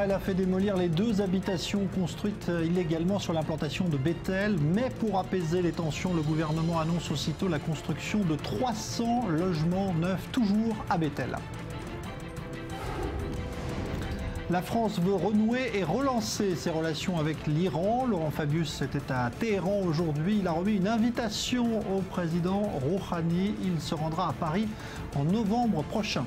Israël a fait démolir les 2 habitations construites illégalement sur l'implantation de Bethel. Mais pour apaiser les tensions, le gouvernement annonce aussitôt la construction de 300 logements neufs, toujours à Bethel. La France veut renouer et relancer ses relations avec l'Iran. Laurent Fabius était à Téhéran aujourd'hui. Il a remis une invitation au président Rouhani. Il se rendra à Paris en novembre prochain.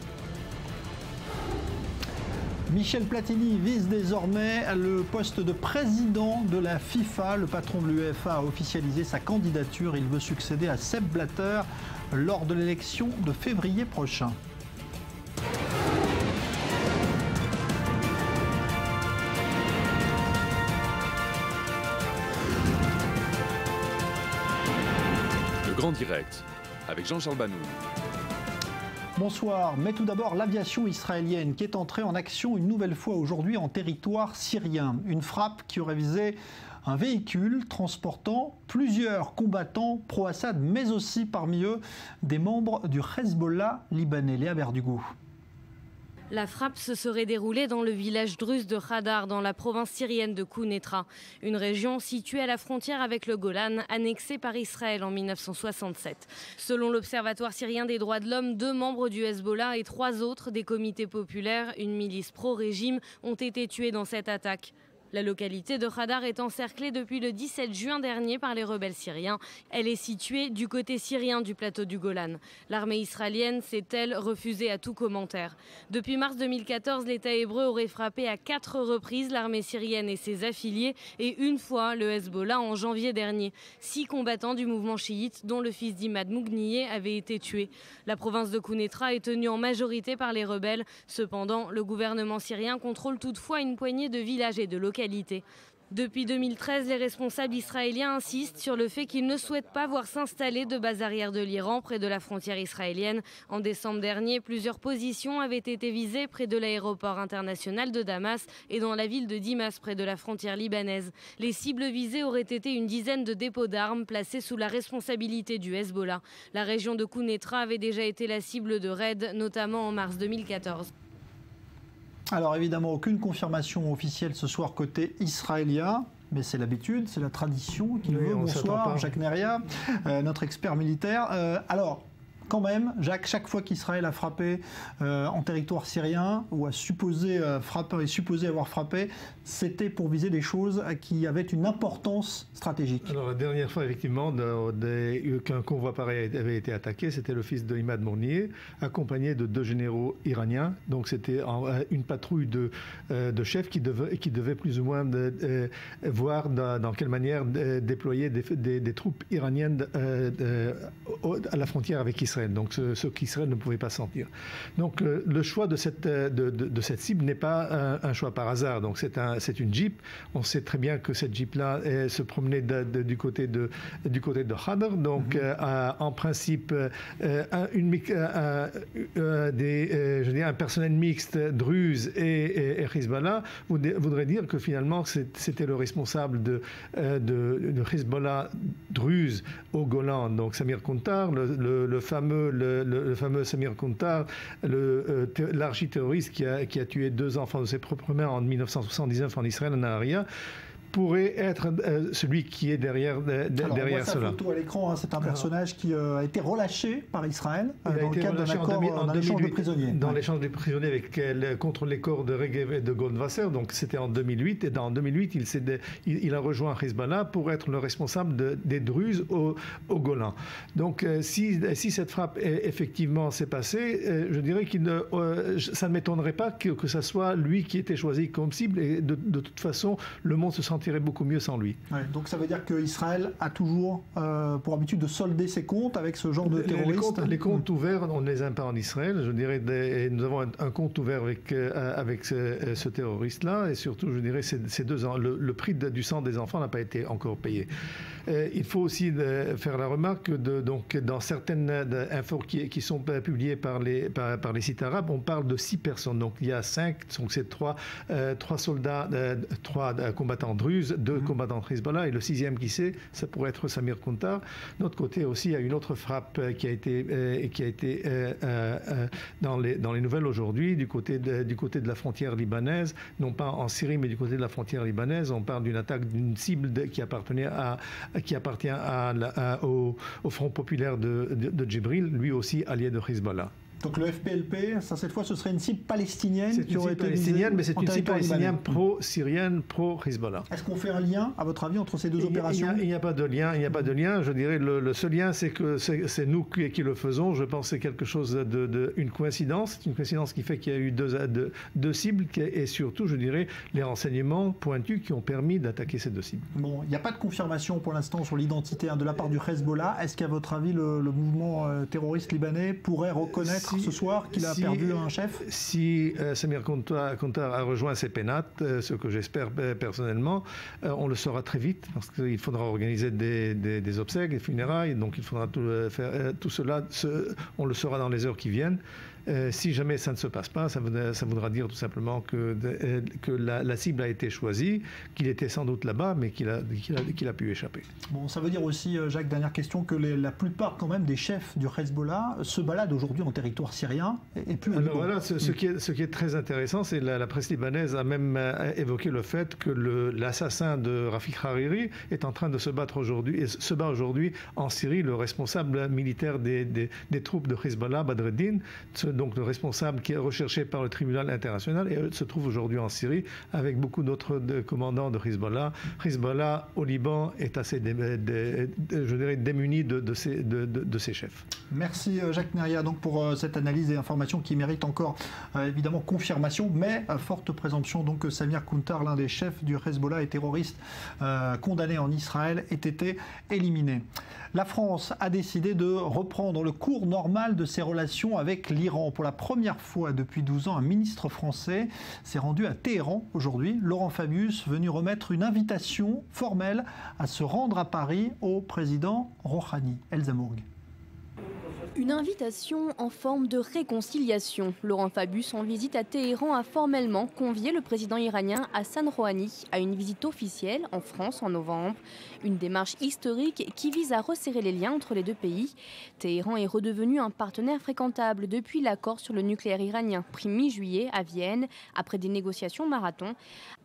Michel Platini vise désormais le poste de président de la FIFA. Le patron de l'UEFA a officialisé sa candidature. Il veut succéder à Sepp Blatter lors de l'élection de février prochain. Le Grand Direct avec Jean-Charles Banou. Bonsoir, mais tout d'abord l'aviation israélienne qui est entrée en action une nouvelle fois aujourd'hui en territoire syrien. Une frappe qui aurait visé un véhicule transportant plusieurs combattants pro-Assad, mais aussi parmi eux des membres du Hezbollah libanais. Léa Berdugo. La frappe se serait déroulée dans le village druze de Hadar, dans la province syrienne de Quneitra, une région située à la frontière avec le Golan, annexée par Israël en 1967. Selon l'Observatoire syrien des droits de l'homme, 2 membres du Hezbollah et 3 autres des comités populaires, une milice pro-régime, ont été tués dans cette attaque. La localité de Hadar est encerclée depuis le 17 juin dernier par les rebelles syriens. Elle est située du côté syrien du plateau du Golan. L'armée israélienne s'est, elle, refusée à tout commentaire. Depuis mars 2014, l'État hébreu aurait frappé à 4 reprises l'armée syrienne et ses affiliés et une fois le Hezbollah en janvier dernier. 6 combattants du mouvement chiite, dont le fils d'Imad Mougniyeh, avaient été tués. La province de Quneitra est tenue en majorité par les rebelles. Cependant, le gouvernement syrien contrôle toutefois une poignée de villages et de localités. Depuis 2013, les responsables israéliens insistent sur le fait qu'ils ne souhaitent pas voir s'installer de base arrière de l'Iran près de la frontière israélienne. En décembre dernier, plusieurs positions avaient été visées près de l'aéroport international de Damas et dans la ville de Dimas près de la frontière libanaise. Les cibles visées auraient été une dizaine de dépôts d'armes placés sous la responsabilité du Hezbollah. La région de Quneitra avait déjà été la cible de raids, notamment en mars 2014. Alors évidemment, aucune confirmation officielle ce soir côté israélien, mais c'est l'habitude, c'est la tradition qui le veut. Bonsoir, Jacques Neria, notre expert militaire. Alors, quand même, Jacques, chaque fois qu'Israël a frappé en territoire syrien, ou a supposé frapper et supposé avoir frappé, c'était pour viser des choses qui avaient une importance stratégique. Alors la dernière fois, effectivement, qu'un convoi pareil avait été attaqué, c'était le fils de Imad Mougniyeh, accompagné de 2 généraux iraniens. Donc c'était une patrouille de chefs qui devait plus ou moins voir dans quelle manière déployer des troupes iraniennes à la frontière avec Israël. Donc ce qu'Israël ne pouvait pas sentir. Donc le choix de cette cible n'est pas un choix par hasard. Donc c'est une Jeep. On sait très bien que cette Jeep-là se promenait du côté de Hadar. Donc en principe un personnel mixte druze et Hezbollah voudrait dire que finalement c'était le responsable de Hezbollah druze au Golan. Donc Samir Kontar, le fameux Samir Kontar, l'architerroriste qui a tué 2 enfants de ses propres mains en 1979 en Israël, en Naharia, pourrait être celui qui est derrière cela. On voit sa photo à l'écran, c'est un personnage qui a été relâché par Israël dans le cadre d'un accord, d'un échange de prisonniers. Dans l'échange de prisonniers contre les corps de Regev et de Goldwasser, donc c'était en 2008, et en 2008 il a rejoint Hezbollah pour être le responsable des Druzes au Golan. Donc si cette frappe effectivement s'est passée, je dirais ça ne m'étonnerait pas que ça soit lui qui était choisi comme cible, et de toute façon le monde se sentirait beaucoup mieux sans lui. Ouais, donc ça veut dire qu'Israël a toujours pour habitude de solder ses comptes avec ce genre de terroristes. Les comptes ouverts, on ne les a pas en Israël. Je dirais, nous avons un compte ouvert avec ce terroriste-là, et surtout, je dirais, ces 2 ans. Le prix du sang des enfants n'a pas été encore payé. Il faut aussi faire la remarque donc dans certaines infos qui sont publiées par les sites arabes, on parle de 6 personnes. Donc il y a 5, donc c'est 3 soldats, 3 combattants druzes druze, 2 combattants de Hezbollah, et le 6e qui sait, ça pourrait être Samir Kuntar. De notre côté aussi, il y a une autre frappe qui a été dans les nouvelles aujourd'hui, du côté de la frontière libanaise, non pas en Syrie, mais du côté de la frontière libanaise. On parle d'une attaque d'une cible qui appartient au Front populaire de Djibril, lui aussi allié de Hezbollah. Donc le FPLP, ça cette fois ce serait une cible palestinienne qui aurait été palestinienne, mais c'est une cible palestinienne pro-syrienne, pro-Hezbollah. Est-ce qu'on fait un lien, à votre avis, entre ces deux opérations? Il n'y a pas de lien, Je dirais le seul lien, c'est que c'est nous qui le faisons. Je pense que c'est quelque chose une coïncidence. C'est une coïncidence qui fait qu'il y a eu deux cibles et surtout, je dirais, les renseignements pointus qui ont permis d'attaquer ces 2 cibles. Bon, il n'y a pas de confirmation pour l'instant sur l'identité de la part du Hezbollah. Est-ce qu'à votre avis, le mouvement terroriste libanais pourrait reconnaître ce soir qu'il a perdu un chef? Si Samir Kuntar a rejoint ses pénates, ce que j'espère personnellement, on le saura très vite, parce qu'il faudra organiser des obsèques, des funérailles, donc il faudra faire tout cela, on le saura dans les heures qui viennent. Si jamais ça ne se passe pas, ça voudra dire tout simplement que la cible a été choisie, qu'il était sans doute là-bas, mais qu'il a pu échapper. Bon, ça veut dire aussi, Jacques, dernière question, que la plupart quand même des chefs du Hezbollah se baladent aujourd'hui en territoire syrien et plus. Alors voilà, ce qui est très intéressant, c'est la presse libanaise a même évoqué le fait que l'assassin de Rafik Hariri est en train de se battre aujourd'hui, et se bat aujourd'hui en Syrie, le responsable militaire des troupes de Hezbollah, Badreddin, donc le responsable qui est recherché par le tribunal international, et se trouve aujourd'hui en Syrie avec beaucoup d'autres commandants de Hezbollah. Hezbollah au Liban est assez je dirais démuni de ses chefs. Merci Jacques Neria donc pour cette analyse et information qui mérite encore évidemment confirmation, mais forte présomption donc que Samir Kuntar, l'un des chefs du Hezbollah et terroriste condamné en Israël, ait été éliminé. La France a décidé de reprendre le cours normal de ses relations avec l'Iran. Pour la première fois depuis 12 ans, un ministre français s'est rendu à Téhéran aujourd'hui. Laurent Fabius, venu remettre une invitation formelle à se rendre à Paris au président Rouhani. Elsa Mourgue. Une invitation en forme de réconciliation. Laurent Fabius, en visite à Téhéran, a formellement convié le président iranien Hassan Rouhani à une visite officielle en France en novembre. Une démarche historique qui vise à resserrer les liens entre les 2 pays. Téhéran est redevenu un partenaire fréquentable depuis l'accord sur le nucléaire iranien, pris mi-juillet à Vienne, après des négociations marathon.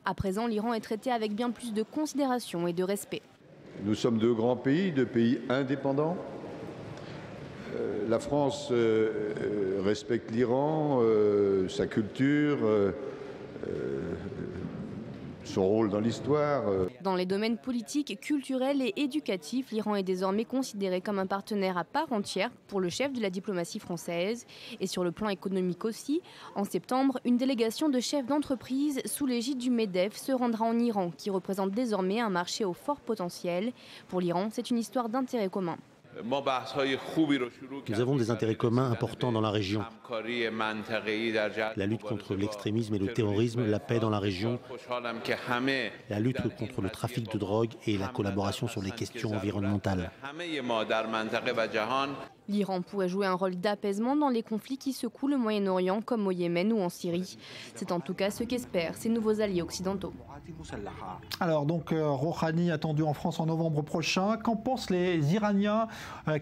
À présent, l'Iran est traité avec bien plus de considération et de respect. Nous sommes 2 grands pays, 2 pays indépendants. La France respecte l'Iran, sa culture, son rôle dans l'histoire. Dans les domaines politiques, culturels et éducatifs, l'Iran est désormais considéré comme un partenaire à part entière pour le chef de la diplomatie française. Et sur le plan économique aussi, en septembre, une délégation de chefs d'entreprise sous l'égide du MEDEF se rendra en Iran, qui représente désormais un marché au fort potentiel. Pour l'Iran, c'est une histoire d'intérêt commun. Nous avons des intérêts communs importants dans la région. La lutte contre l'extrémisme et le terrorisme, la paix dans la région, la lutte contre le trafic de drogue et la collaboration sur les questions environnementales. L'Iran pourrait jouer un rôle d'apaisement dans les conflits qui secouent le Moyen-Orient, comme au Yémen ou en Syrie. C'est en tout cas ce qu'espèrent ces nouveaux alliés occidentaux. Alors donc Rouhani attendu en France en novembre prochain. Qu'en pensent les Iraniens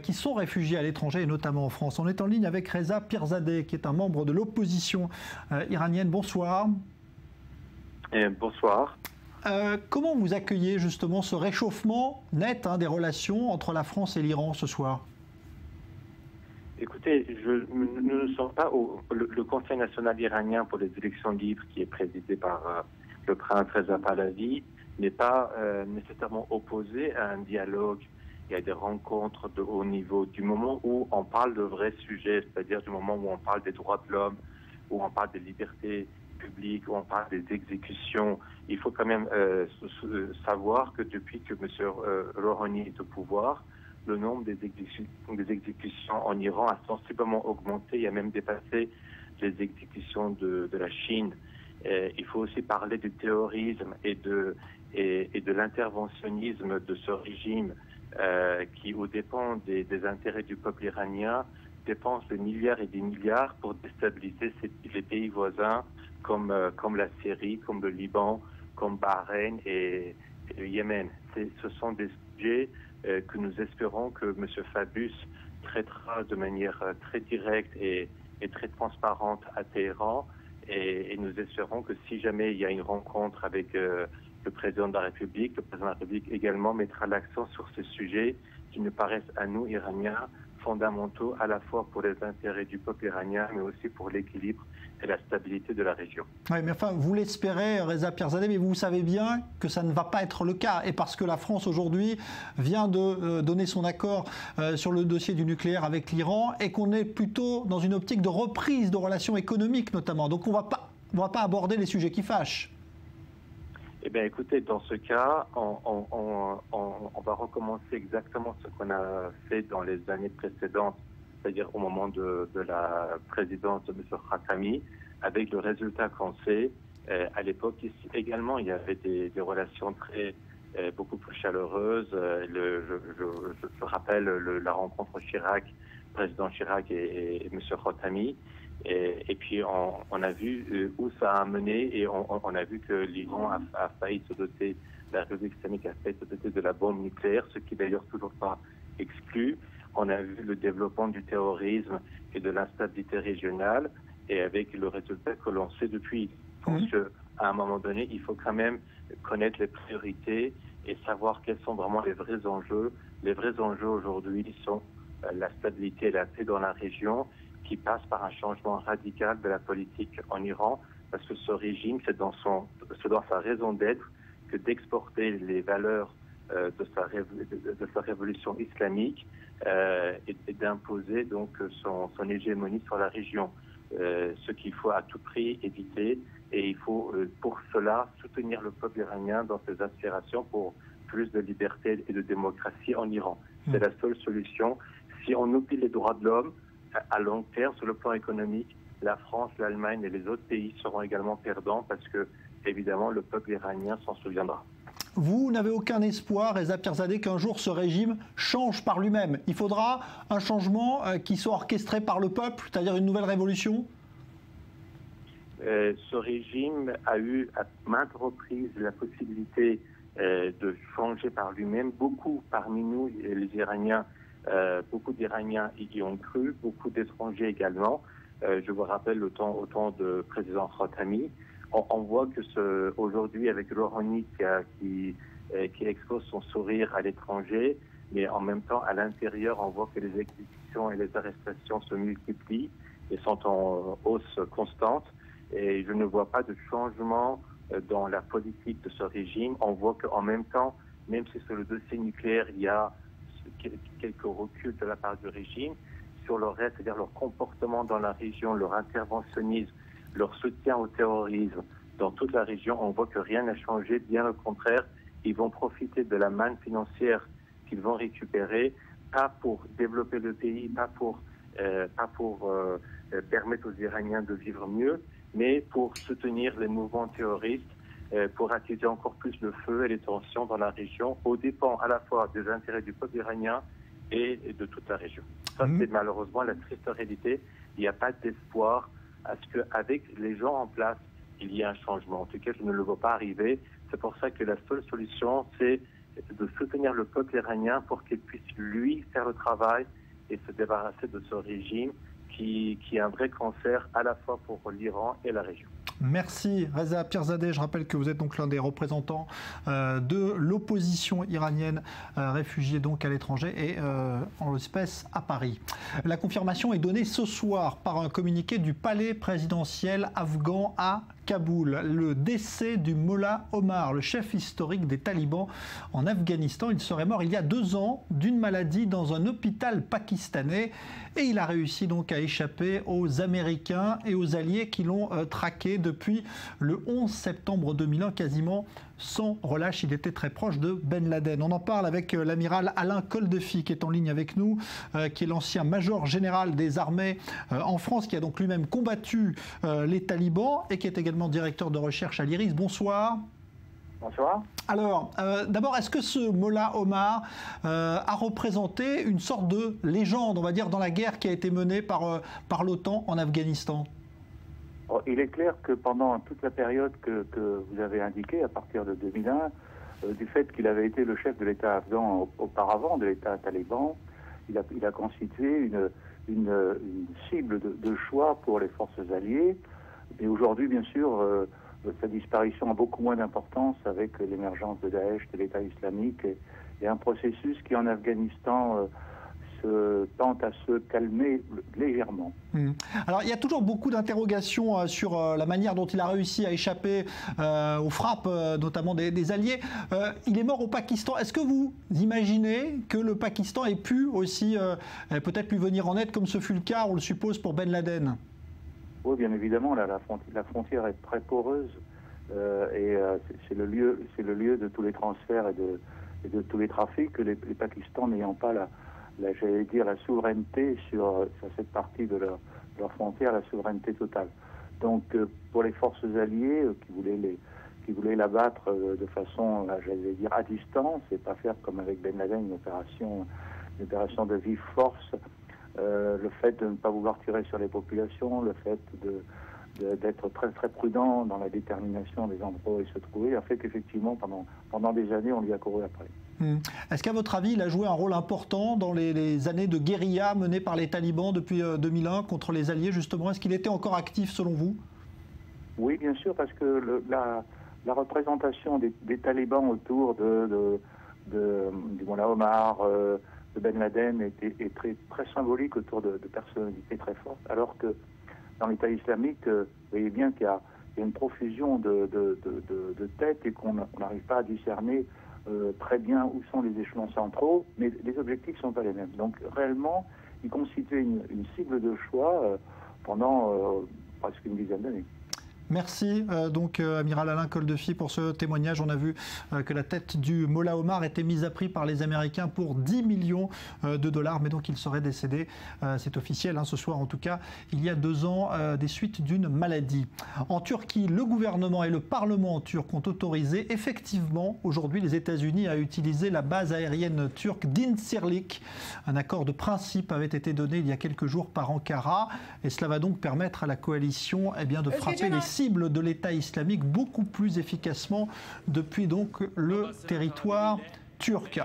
qui sont réfugiés à l'étranger et notamment en France? On est en ligne avec Reza Pirzadeh, qui est un membre de l'opposition iranienne. Bonsoir. Bonsoir. Comment vous accueillez justement ce réchauffement net des relations entre la France et l'Iran ce soir? Écoutez, nous ne sommes pas le Conseil national iranien pour les élections libres, qui est présidé par le prince Reza Pahlavi, n'est pas nécessairement opposé à un dialogue et à des rencontres de haut niveau. Du moment où on parle de vrais sujets, c'est-à-dire du moment où on parle des droits de l'homme, où on parle des libertés publiques, où on parle des exécutions, il faut quand même savoir que depuis que M. Rouhani est au pouvoir, le nombre des exécutions en Iran a sensiblement augmenté, il a même dépassé les exécutions de la Chine. Il faut aussi parler du terrorisme et de l'interventionnisme de ce régime qui, aux dépens des intérêts du peuple iranien, dépense des milliards et des milliards pour déstabiliser les pays voisins comme la Syrie, comme le Liban, comme Bahreïn et et le Yémen. Ce sont des sujets que nous espérons que M. Fabius traitera de manière très directe et très transparente à Téhéran. Et nous espérons que si jamais il y a une rencontre avec le président de la République, le président de la République également mettra l'accent sur ces sujets qui nous paraissent à nous, Iraniens, fondamentaux à la fois pour les intérêts du peuple iranien, mais aussi pour l'équilibre et la stabilité de la région. Oui, mais enfin, vous l'espérez, Reza Pierzadeh, mais vous savez bien que ça ne va pas être le cas. Et parce que la France, aujourd'hui, vient de donner son accord sur le dossier du nucléaire avec l'Iran et qu'on est plutôt dans une optique de reprise de relations économiques, notamment. Donc, on ne va pas aborder les sujets qui fâchent. Eh bien, écoutez, dans ce cas, on va recommencer exactement ce qu'on a fait dans les années précédentes, c'est-à-dire au moment de la présidence de M. Khatami, avec le résultat qu'on sait. À l'époque, ici également, il y avait des relations beaucoup plus chaleureuses. Je rappelle la rencontre président Chirac et M. Khatami. Et puis, on a vu où ça a mené et on a vu que l'Iran a failli se doter, la République islamique a failli se doter de la bombe nucléaire, ce qui n'est d'ailleurs toujours pas exclu. On a vu le développement du terrorisme et de l'instabilité régionale et avec le résultat que l'on sait depuis. Je pense qu'à un moment donné, il faut quand même connaître les priorités et savoir quels sont vraiment les vrais enjeux. Les vrais enjeux aujourd'hui sont la stabilité et la paix dans la région, qui passe par un changement radical de la politique en Iran, parce que ce régime, c'est dans sa raison d'être que d'exporter les valeurs de sa révolution islamique et d'imposer donc son hégémonie sur la région. Ce qu'il faut à tout prix éviter, et il faut pour cela soutenir le peuple iranien dans ses aspirations pour plus de liberté et de démocratie en Iran. C'est la seule solution. Si on oublie les droits de l'homme, à long terme, sur le plan économique, la France, l'Allemagne et les autres pays seront également perdants parce que, évidemment, le peuple iranien s'en souviendra. Vous n'avez aucun espoir, Reza Pierzadeh, qu'un jour ce régime change par lui-même. Il faudra un changement qui soit orchestré par le peuple, c'est-à-dire une nouvelle révolution? Ce régime a eu à maintes reprises la possibilité de changer par lui-même. Beaucoup parmi nous, les Iraniens, beaucoup d'Iraniens y ont cru, beaucoup d'étrangers également. Je vous rappelle au temps de président Khatami. On voit que aujourd'hui, avec Rouhani qui expose son sourire à l'étranger, mais en même temps, à l'intérieur, on voit que les exécutions et les arrestations se multiplient et sont en hausse constante. Et je ne vois pas de changement dans la politique de ce régime. On voit qu'en même temps, même si sur le dossier nucléaire, il y a quelques reculs de la part du régime, sur le reste, c'est-à-dire leur comportement dans la région, leur interventionnisme, leur soutien au terrorisme dans toute la région, on voit que rien n'a changé, bien au contraire, ils vont profiter de la manne financière qu'ils vont récupérer, pas pour développer le pays, pas pour permettre aux Iraniens de vivre mieux, mais pour soutenir les mouvements terroristes, pour attiser encore plus le feu et les tensions dans la région, aux dépens à la fois des intérêts du peuple iranien et de toute la région. Ça, c'est malheureusement la triste réalité. Il n'y a pas d'espoir à ce qu'avec les gens en place, il y ait un changement. En tout cas, je ne le vois pas arriver. C'est pour ça que la seule solution, c'est de soutenir le peuple iranien pour qu'il puisse, lui, faire le travail et se débarrasser de ce régime qui est un vrai cancer à la fois pour l'Iran et la région. Merci Reza Pierzadeh. Je rappelle que vous êtes donc l'un des représentants de l'opposition iranienne réfugiée donc à l'étranger et en l'espèce à Paris. La confirmation est donnée ce soir par un communiqué du palais présidentiel afghan à Kaboul. Le décès du Mollah Omar, le chef historique des talibans en Afghanistan. Il serait mort il y a 2 ans d'une maladie dans un hôpital pakistanais et il a réussi donc à échapper aux Américains et aux alliés qui l'ont traqué depuis le 11 septembre 2001, quasiment sans relâche. Il était très proche de Ben Laden. On en parle avec l'amiral Alain Koldefi qui est en ligne avec nous, qui est l'ancien major général des armées en France, qui a donc lui-même combattu les talibans et qui est également directeur de recherche à l'IRIS. Bonsoir. Bonsoir. Alors, d'abord, est-ce que ce Mollah Omar a représenté une sorte de légende, on va dire, dans la guerre qui a été menée par l'OTAN en Afghanistan ? Il est clair que pendant toute la période que vous avez indiquée, à partir de 2001, du fait qu'il avait été le chef de l'État afghan auparavant, de l'État taliban, il a constitué une cible de choix pour les forces alliées. Et aujourd'hui, bien sûr, sa disparition a beaucoup moins d'importance avec l'émergence de Daesh, de l'État islamique, et un processus qui en Afghanistan tente à se calmer légèrement. Alors il y a toujours beaucoup d'interrogations sur la manière dont il a réussi à échapper aux frappes, notamment des alliés. Il est mort au Pakistan. Est-ce que vous imaginez que le Pakistan ait pu aussi peut-être lui venir en aide, comme ce fut le cas, on le suppose, pour Ben Laden? Oui, bien évidemment, la frontière est très poreuse et c'est le lieu de tous les transferts et de tous les trafics. Les Pakistan n'ayant pas j'allais dire, la souveraineté sur cette partie de leur frontière, la souveraineté totale. Donc, pour les forces alliées qui voulaient l'abattre de façon, j'allais dire, à distance, et pas faire comme avec Ben Laden, une opération de vive force, le fait de ne pas vouloir tirer sur les populations, le fait d'être très très prudent dans la détermination des endroits où il se trouvait, a fait qu'effectivement, pendant des années, on lui a couru après. Est-ce qu'à votre avis, il a joué un rôle important dans les années de guérilla menées par les talibans depuis 2001 contre les alliés, justement? Est-ce qu'il était encore actif, selon vous? Oui, bien sûr, parce que la représentation des talibans autour du Mullah Omar, de Ben Laden, est très symbolique autour de personnalités très fortes, alors que dans l'État islamique, vous voyez bien qu'il y a une profusion de têtes et qu'on n'arrive pas à discerner très bien où sont les échelons centraux, mais les objectifs ne sont pas les mêmes. Donc réellement, il constituait une cible de choix pendant presque une dizaine d'années. Merci donc Amiral Alain Koldefy pour ce témoignage. On a vu que la tête du Mollah Omar était mise à prix par les Américains pour 10 millions de dollars, mais donc il serait décédé, c'est officiel, ce soir en tout cas, il y a 2 ans, des suites d'une maladie. En Turquie, le gouvernement et le Parlement turc ont autorisé effectivement aujourd'hui les États-Unis à utiliser la base aérienne turque d'Incirlik. Un accord de principe avait été donné il y a quelques jours par Ankara, et cela va donc permettre à la coalition de frapper les cible de l'État islamique beaucoup plus efficacement depuis donc le territoire turc.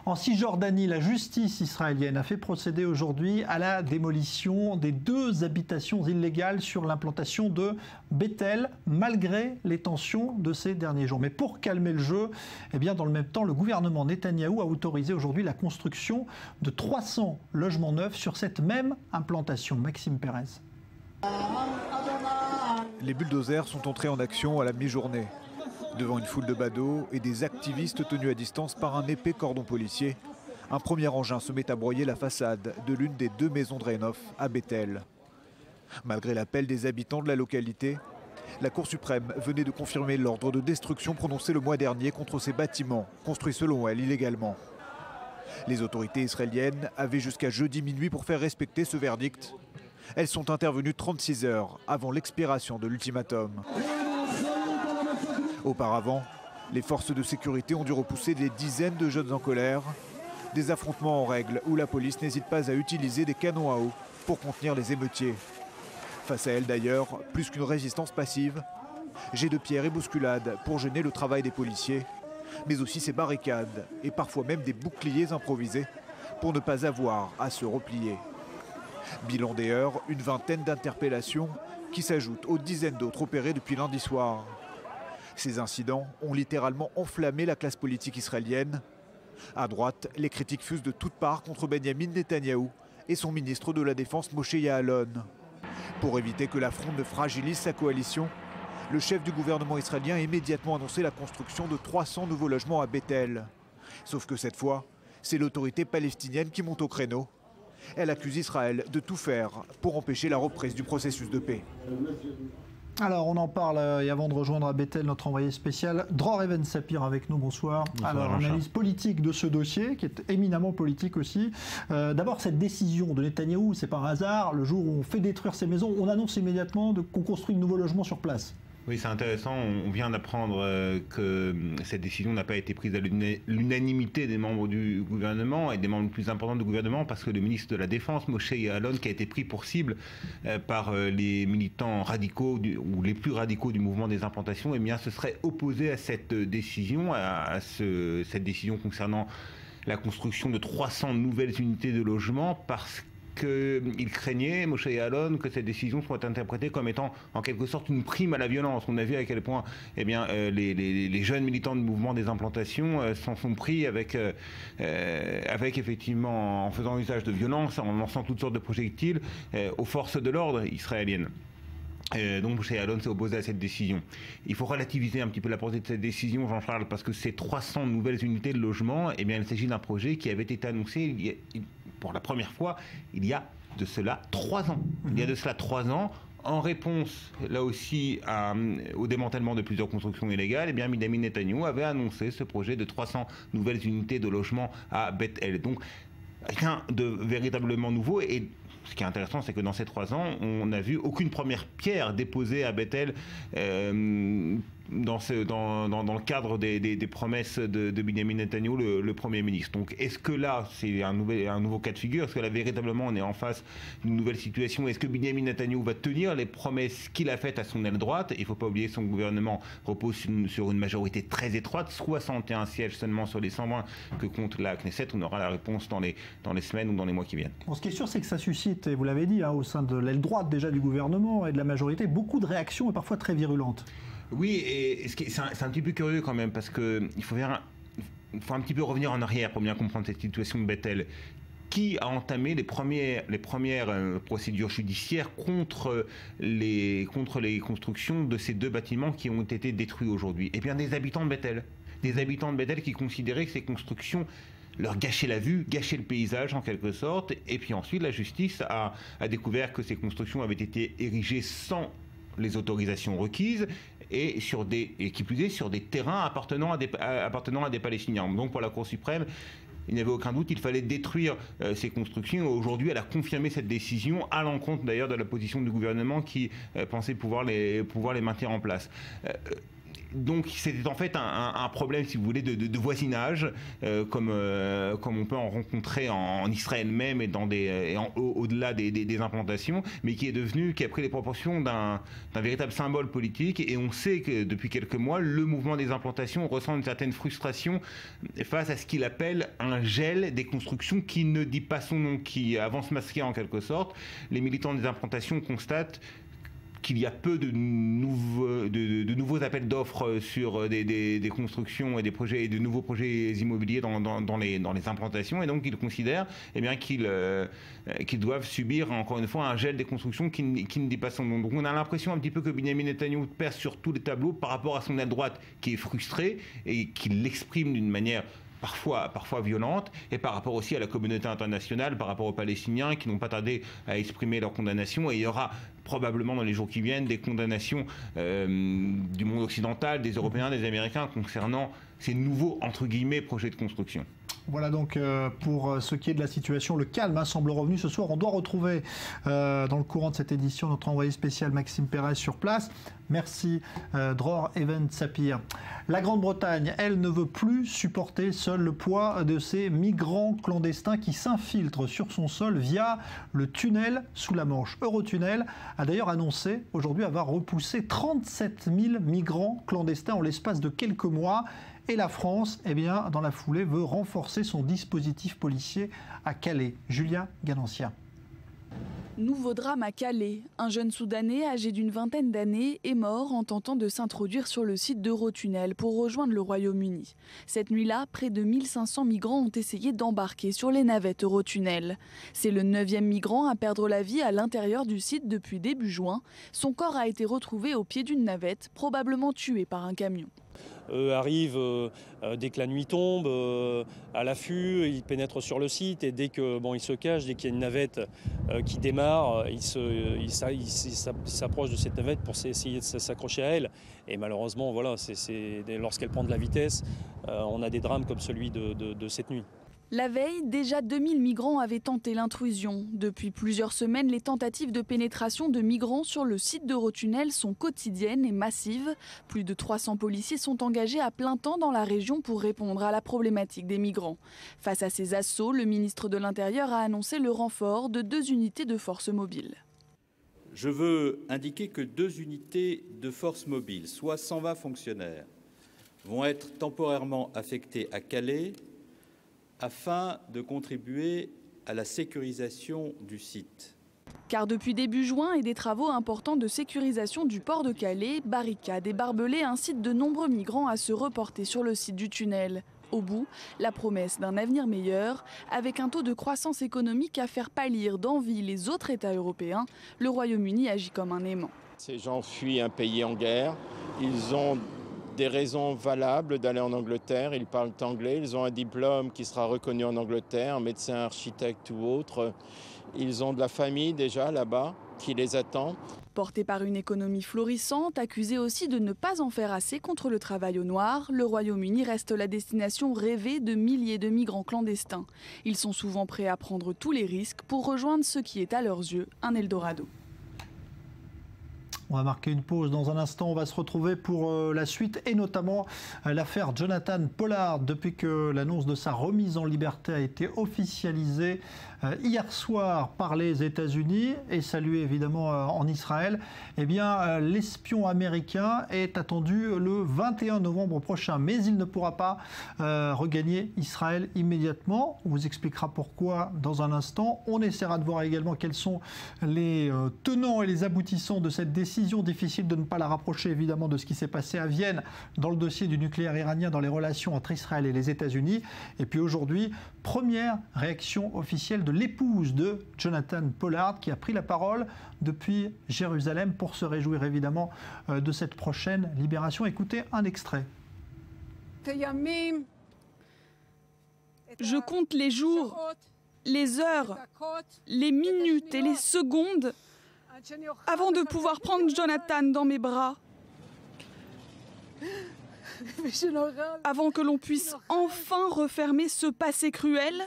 En Cisjordanie, la justice israélienne a fait procéder aujourd'hui à la démolition des 2 habitations illégales sur l'implantation de Bethel, malgré les tensions de ces derniers jours. Mais pour calmer le jeu, dans le même temps, le gouvernement Netanyahou a autorisé aujourd'hui la construction de 300 logements neufs sur cette même implantation. Maxime Pérez. Les bulldozers sont entrés en action à la mi-journée. Devant une foule de badauds et des activistes tenus à distance par un épais cordon policier, un premier engin se met à broyer la façade de l'une des 2 maisons de Reinhof à Bethel. Malgré l'appel des habitants de la localité, la Cour suprême venait de confirmer l'ordre de destruction prononcé le mois dernier contre ces bâtiments, construits selon elle illégalement. Les autorités israéliennes avaient jusqu'à jeudi minuit pour faire respecter ce verdict. Elles sont intervenues 36 heures avant l'expiration de l'ultimatum. Auparavant, les forces de sécurité ont dû repousser des dizaines de jeunes en colère. Des affrontements en règle où la police n'hésite pas à utiliser des canons à eau pour contenir les émeutiers. Face à elle d'ailleurs, plus qu'une résistance passive, jets de pierre et bousculades pour gêner le travail des policiers, mais aussi ces barricades et parfois même des boucliers improvisés pour ne pas avoir à se replier. Bilan des heures, une vingtaine d'interpellations qui s'ajoutent aux dizaines d'autres opérées depuis lundi soir. Ces incidents ont littéralement enflammé la classe politique israélienne. À droite, les critiques fusent de toutes parts contre Benyamin Netanyahou et son ministre de la Défense Moshe Ya'alon. Pour éviter que la fronde ne fragilise sa coalition, le chef du gouvernement israélien a immédiatement annoncé la construction de 300 nouveaux logements à Bethel. Sauf que cette fois, c'est l'autorité palestinienne qui monte au créneau. Elle accuse Israël de tout faire pour empêcher la reprise du processus de paix. Alors on en parle, et avant de rejoindre à Bethel notre envoyé spécial, Dror Even Sapir avec nous, bonsoir. Alors analyse politique de ce dossier, qui est éminemment politique aussi. D'abord cette décision de Netanyahou, c'est pas un hasard, le jour où on fait détruire ces maisons, on annonce immédiatement qu'on construit de nouveaux logements sur place. Oui, c'est intéressant. On vient d'apprendre que cette décision n'a pas été prise à l'unanimité des membres du gouvernement et des membres les plus importants du gouvernement, parce que le ministre de la Défense, Moshe Yaalon, qui a été pris pour cible par les militants radicaux ou les plus radicaux du mouvement des implantations, eh bien, se serait opposé à cette décision, cette décision concernant la construction de 300 nouvelles unités de logement, parce qu'il craignait, Moshe Yaalon, que cette décision soit interprétée comme étant en quelque sorte une prime à la violence. On a vu à quel point les jeunes militants du mouvement des implantations s'en sont pris avec effectivement, en faisant usage de violence, en lançant toutes sortes de projectiles aux forces de l'ordre israéliennes. Donc Moshe Yaalon s'est opposé à cette décision. Il faut relativiser un petit peu la portée de cette décision, Jean-Charles, parce que ces 300 nouvelles unités de logement, eh bien, il s'agit d'un projet qui avait été annoncé pour la première fois il y a de cela 3 ans. Il y a de cela 3 ans, en réponse, là aussi, au démantèlement de plusieurs constructions illégales, eh bien, Binyamin Netanyahou avait annoncé ce projet de 300 nouvelles unités de logement à Beth El. Donc, rien de véritablement nouveau. Et ce qui est intéressant, c'est que dans ces 3 ans, on n'a vu aucune première pierre déposée à Beth El dans le cadre des promesses de Binyamin Netanyahou, le Premier ministre. Donc, est-ce que là, c'est un nouveau cas de figure? Est-ce que là, véritablement, on est en face d'une nouvelle situation? Est-ce que Binyamin Netanyahou va tenir les promesses qu'il a faites à son aile droite? Il ne faut pas oublier que son gouvernement repose sur une majorité très étroite, 61 sièges seulement sur les 120 que compte la Knesset. On aura la réponse dans les semaines ou dans les mois qui viennent. Bon, ce qui est sûr, c'est que ça suscite, et vous l'avez dit, au sein de l'aile droite déjà du gouvernement et de la majorité, beaucoup de réactions et parfois très virulentes. Oui, et c'est un petit peu curieux quand même, parce qu'il faut un petit peu revenir en arrière pour bien comprendre cette situation de Beth El. Qui a entamé les premières procédures judiciaires contre les constructions de ces 2 bâtiments qui ont été détruits aujourd'hui? Eh bien, des habitants de Beth El. Des habitants de Beth El qui considéraient que ces constructions leur gâchaient la vue, gâchaient le paysage en quelque sorte. Et puis ensuite, la justice a découvert que ces constructions avaient été érigées sans les autorisations requises et qui plus est sur des terrains appartenant à des Palestiniens. Donc pour la Cour suprême, il n'y avait aucun doute, il fallait détruire ces constructions. Aujourd'hui, elle a confirmé cette décision, à l'encontre d'ailleurs de la position du gouvernement qui pensait pouvoir les maintenir en place. Donc c'était en fait un problème, si vous voulez, de voisinage, comme on peut en rencontrer en Israël même et au-delà des implantations, mais qui a pris les proportions d'un véritable symbole politique. Et on sait que depuis quelques mois, le mouvement des implantations ressent une certaine frustration face à ce qu'il appelle un gel des constructions qui ne dit pas son nom, qui avance masqué en quelque sorte. Les militants des implantations constatent qu'il y a peu de nouveaux appels d'offres sur des constructions et des projets et de nouveaux projets immobiliers dans les implantations, et donc ils considèrent qu'ils doivent subir encore une fois un gel des constructions qui ne dit pas son nom. Donc on a l'impression un petit peu que Binyamin Netanyahou perd sur tous les tableaux par rapport à son aile droite qui est frustrée et qui l'exprime d'une manière parfois violente, et par rapport aussi à la communauté internationale, par rapport aux Palestiniens qui n'ont pas tardé à exprimer leur condamnation. Et il y aura probablement dans les jours qui viennent des condamnations du monde occidental, des Européens, des Américains concernant ces nouveaux, entre guillemets, projets de construction. Voilà donc pour ce qui est de la situation, le calme semble revenu ce soir. On doit retrouver dans le courant de cette édition notre envoyé spécial Maxime Perez sur place. Merci Dror Even Sapir. La Grande-Bretagne, elle, ne veut plus supporter seule le poids de ces migrants clandestins qui s'infiltrent sur son sol via le tunnel sous la Manche. Eurotunnel a d'ailleurs annoncé aujourd'hui avoir repoussé 37 000 migrants clandestins en l'espace de quelques mois. Et la France, eh bien, dans la foulée, veut renforcer son dispositif policier à Calais. Julia Ganancia. Nouveau drame à Calais. Un jeune Soudanais âgé d'une vingtaine d'années est mort en tentant de s'introduire sur le site d'Eurotunnel pour rejoindre le Royaume-Uni. Cette nuit-là, près de 1500 migrants ont essayé d'embarquer sur les navettes Eurotunnel. C'est le 9e migrant à perdre la vie à l'intérieur du site depuis début juin. Son corps a été retrouvé au pied d'une navette, probablement tué par un camion. Arrivent dès que la nuit tombe, à l'affût, ils pénètrent sur le site et dès qu'ils se cachent, dès qu'il y a une navette qui démarre, ils s'approchent de cette navette pour essayer de s'accrocher à elle. Et malheureusement, voilà, lorsqu'elle prend de la vitesse, on a des drames comme celui de cette nuit. La veille, déjà 2000 migrants avaient tenté l'intrusion. Depuis plusieurs semaines, les tentatives de pénétration de migrants sur le site d'Eurotunnel sont quotidiennes et massives. Plus de 300 policiers sont engagés à plein temps dans la région pour répondre à la problématique des migrants. Face à ces assauts, le ministre de l'Intérieur a annoncé le renfort de 2 unités de force mobile. Je veux indiquer que 2 unités de force mobile, soit 120 fonctionnaires, vont être temporairement affectés à Calais afin de contribuer à la sécurisation du site. Car depuis début juin et des travaux importants de sécurisation du port de Calais, barricades et barbelés incitent de nombreux migrants à se reporter sur le site du tunnel. Au bout, la promesse d'un avenir meilleur, avec un taux de croissance économique à faire pâlir d'envie les autres États européens, le Royaume-Uni agit comme un aimant. Ces gens fuient un pays en guerre, ils ont des raisons valables d'aller en Angleterre, ils parlent anglais, ils ont un diplôme qui sera reconnu en Angleterre, un médecin, architecte ou autre. Ils ont de la famille déjà là-bas qui les attend. Porté par une économie florissante, accusé aussi de ne pas en faire assez contre le travail au noir, le Royaume-Uni reste la destination rêvée de milliers de migrants clandestins. Ils sont souvent prêts à prendre tous les risques pour rejoindre ce qui est à leurs yeux un Eldorado. On va marquer une pause dans un instant, on va se retrouver pour la suite et notamment l'affaire Jonathan Pollard. Depuis que l'annonce de sa remise en liberté a été officialisée hier soir par les États-Unis et saluée évidemment en Israël, eh bien l'espion américain est attendu le 21 novembre prochain, mais il ne pourra pas regagner Israël immédiatement. On vous expliquera pourquoi dans un instant. On essaiera de voir également quels sont les tenants et les aboutissants de cette décision. Difficile de ne pas la rapprocher évidemment de ce qui s'est passé à Vienne dans le dossier du nucléaire iranien dans les relations entre Israël et les États-Unis. Et puis aujourd'hui, première réaction officielle de l'épouse de Jonathan Pollard qui a pris la parole depuis Jérusalem pour se réjouir évidemment de cette prochaine libération. Écoutez un extrait. Je compte les jours, les heures, les minutes et les secondes avant de pouvoir prendre Jonathan dans mes bras, avant que l'on puisse enfin refermer ce passé cruel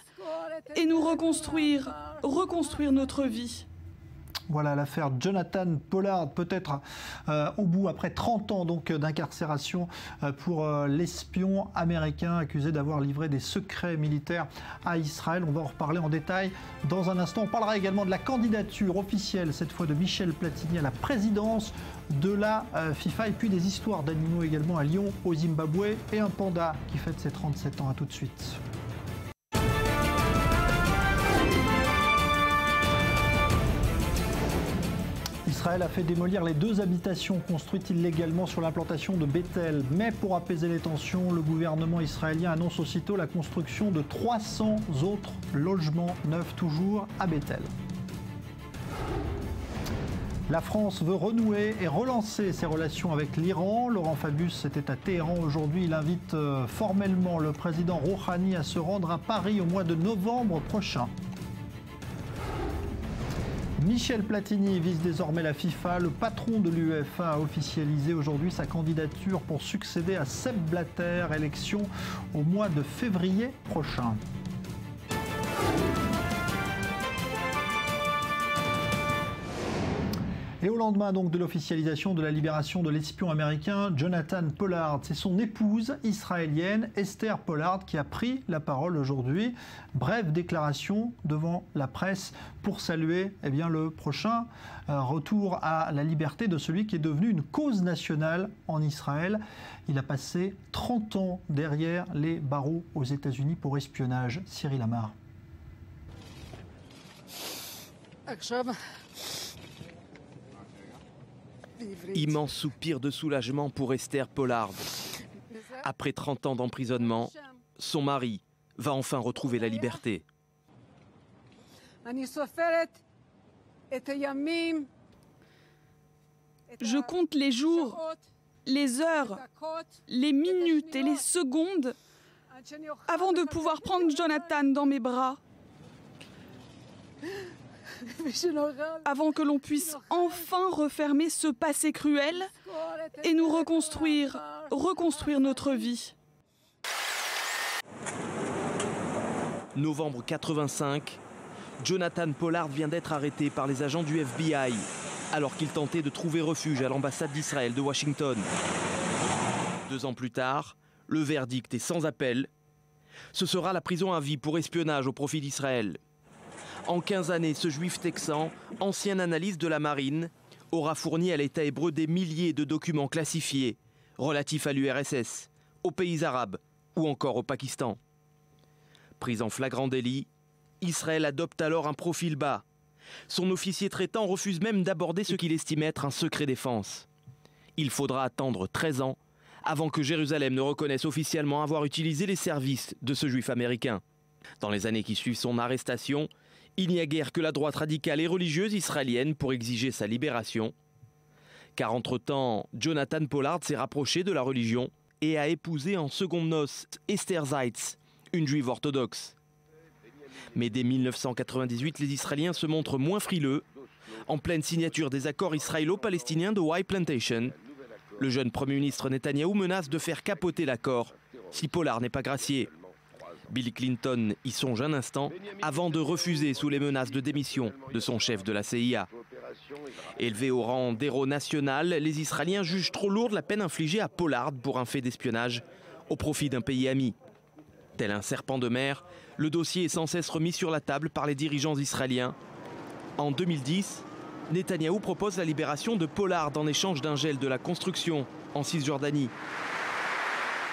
et nous reconstruire notre vie. Voilà l'affaire Jonathan Pollard, peut-être au bout, après 30 ans donc d'incarcération pour l'espion américain accusé d'avoir livré des secrets militaires à Israël. On va en reparler en détail dans un instant. On parlera également de la candidature officielle, cette fois de Michel Platini à la présidence de la FIFA et puis des histoires d'animaux également à Lyon, au Zimbabwe et un panda qui fête ses 37 ans. À tout de suite. Israël a fait démolir les 2 habitations construites illégalement sur l'implantation de Bethel. Mais pour apaiser les tensions, le gouvernement israélien annonce aussitôt la construction de 300 autres logements neufs toujours à Bethel. La France veut renouer et relancer ses relations avec l'Iran. Laurent Fabius était à Téhéran aujourd'hui. Il invite formellement le président Rouhani à se rendre à Paris au mois de novembre prochain. Michel Platini vise désormais la FIFA. Le patron de l'UEFA a officialisé aujourd'hui sa candidature pour succéder à Sepp Blatter, élection au mois de février prochain. Et au lendemain donc de l'officialisation de la libération de l'espion américain Jonathan Pollard, c'est son épouse israélienne Esther Pollard qui a pris la parole aujourd'hui. Brève déclaration devant la presse pour saluer le prochain retour à la liberté de celui qui est devenu une cause nationale en Israël. Il a passé 30 ans derrière les barreaux aux États-Unis pour espionnage. Cyril Amar. Immense soupir de soulagement pour Esther Pollard. Après 30 ans d'emprisonnement, son mari va enfin retrouver la liberté. Je compte les jours, les heures, les minutes et les secondes avant de pouvoir prendre Jonathan dans mes bras. Avant que l'on puisse enfin refermer ce passé cruel et nous reconstruire notre vie. Novembre 85, Jonathan Pollard vient d'être arrêté par les agents du FBI alors qu'il tentait de trouver refuge à l'ambassade d'Israël de Washington. 2 ans plus tard, le verdict est sans appel. Ce sera la prison à vie pour espionnage au profit d'Israël. En 15 années, ce juif texan, ancien analyste de la marine, aura fourni à l'État hébreu des milliers de documents classifiés relatifs à l'URSS, aux pays arabes ou encore au Pakistan. Pris en flagrant délit, Israël adopte alors un profil bas. Son officier traitant refuse même d'aborder ce qu'il estime être un secret défense. Il faudra attendre 13 ans avant que Jérusalem ne reconnaisse officiellement avoir utilisé les services de ce juif américain. Dans les années qui suivent son arrestation, il n'y a guère que la droite radicale et religieuse israélienne pour exiger sa libération. Car entre-temps, Jonathan Pollard s'est rapproché de la religion et a épousé en secondes noces Esther Zeitz, une juive orthodoxe. Mais dès 1998, les Israéliens se montrent moins frileux. En pleine signature des accords israélo-palestiniens de White Plantation, le jeune Premier ministre Netanyahou menace de faire capoter l'accord si Pollard n'est pas gracié. Bill Clinton y songe un instant avant de refuser sous les menaces de démission de son chef de la CIA. Élevé au rang d'héros national, les Israéliens jugent trop lourde la peine infligée à Pollard pour un fait d'espionnage au profit d'un pays ami. Tel un serpent de mer, le dossier est sans cesse remis sur la table par les dirigeants israéliens. En 2010, Netanyahou propose la libération de Pollard en échange d'un gel de la construction en Cisjordanie.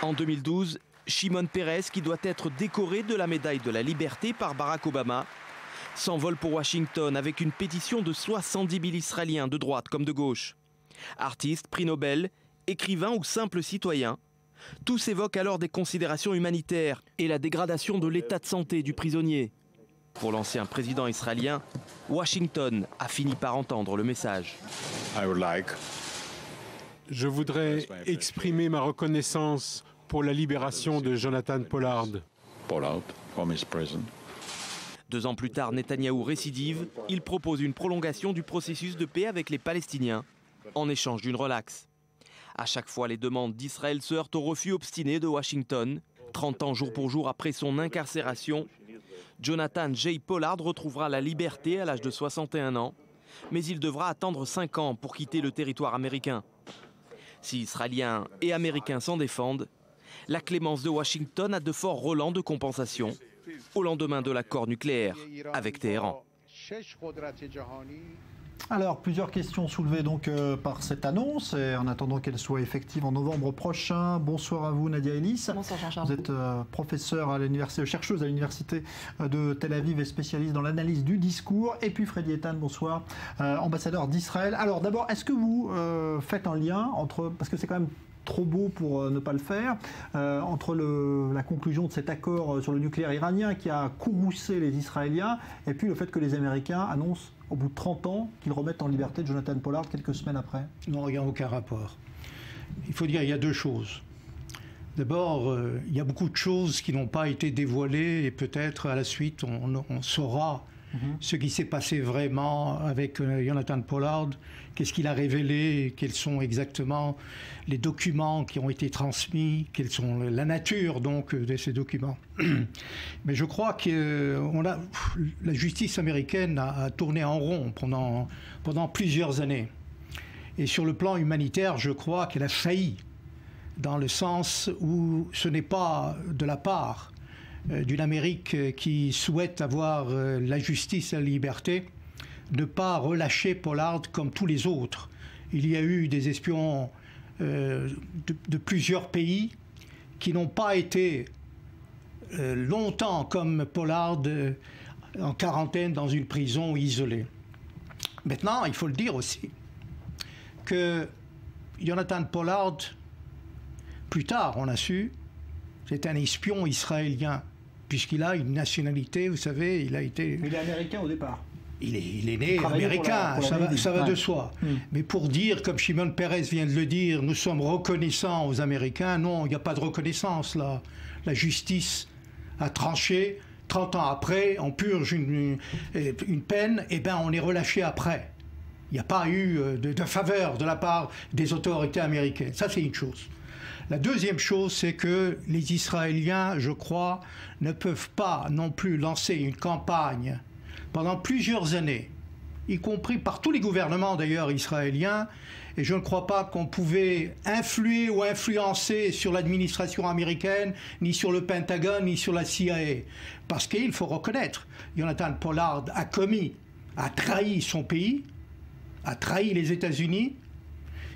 En 2012, Shimon Peres, qui doit être décoré de la médaille de la liberté par Barack Obama, s'envole pour Washington avec une pétition de 70 000 Israéliens de droite comme de gauche. Artistes, prix Nobel, écrivains ou simples citoyens, tous évoquent alors des considérations humanitaires et la dégradation de l'état de santé du prisonnier. Pour l'ancien président israélien, Washington a fini par entendre le message. Je voudrais exprimer ma reconnaissance pour la libération de Jonathan Pollard. 2 ans plus tard, Netanyahou récidive. Il propose une prolongation du processus de paix avec les Palestiniens en échange d'une relaxe. À chaque fois, les demandes d'Israël se heurtent au refus obstiné de Washington. 30 ans jour pour jour après son incarcération, Jonathan J. Pollard retrouvera la liberté à l'âge de 61 ans, mais il devra attendre 5 ans pour quitter le territoire américain. Si Israéliens et Américains s'en défendent, la clémence de Washington a de forts relents de compensation au lendemain de l'accord nucléaire avec Téhéran. Alors, plusieurs questions soulevées donc par cette annonce, et en attendant qu'elle soit effective en novembre prochain. Bonsoir à vous, Nadia Ellis. Bonsoir, Jean-Charles. Vous êtes professeure à l'université, chercheuse à l'université de Tel Aviv et spécialiste dans l'analyse du discours. Et puis Freddy Eitan, bonsoir, ambassadeur d'Israël. Alors d'abord, est-ce que vous faites un lien entre, parce que c'est quand même trop beau pour ne pas le faire, entre la conclusion de cet accord sur le nucléaire iranien qui a courroucé les Israéliens et puis le fait que les Américains annoncent au bout de 30 ans qu'ils remettent en liberté Jonathan Pollard quelques semaines après? Non, il n'y a aucun rapport. Il faut dire qu'il y a 2 choses. D'abord, il y a beaucoup de choses qui n'ont pas été dévoilées et peut-être à la suite on saura ce qui s'est passé vraiment avec Jonathan Pollard, qu'est-ce qu'il a révélé, quels sont exactement les documents qui ont été transmis, quelle sont la nature donc de ces documents. Mais je crois que la justice américaine a tourné en rond pendant plusieurs années. Et sur le plan humanitaire, je crois qu'elle a failli, dans le sens où ce n'est pas de la part d'une Amérique qui souhaite avoir la justice et la liberté, ne pas relâcher Pollard comme tous les autres. Il y a eu des espions de plusieurs pays qui n'ont pas été longtemps comme Pollard en quarantaine dans une prison isolée. Maintenant, il faut le dire aussi, que Jonathan Pollard, plus tard on a su, c'est un espion israélien, puisqu'il a une nationalité, vous savez, il a été... Il est américain au départ. Il est né américain, ça va de soi. Mais pour dire, comme Shimon Peres vient de le dire, nous sommes reconnaissants aux Américains, non, il n'y a pas de reconnaissance là. La justice a tranché, 30 ans après, on purge une peine, et bien on est relâché après. Il n'y a pas eu de faveur de la part des autorités américaines. Ça, c'est une chose. La deuxième chose, c'est que les Israéliens, je crois, ne peuvent pas non plus lancer une campagne pendant plusieurs années, y compris par tous les gouvernements d'ailleurs israéliens, et je ne crois pas qu'on pouvait influer ou influencer sur l'administration américaine, ni sur le Pentagone, ni sur la CIA. Parce qu'il faut reconnaître, Jonathan Pollard a trahi son pays, a trahi les États-Unis.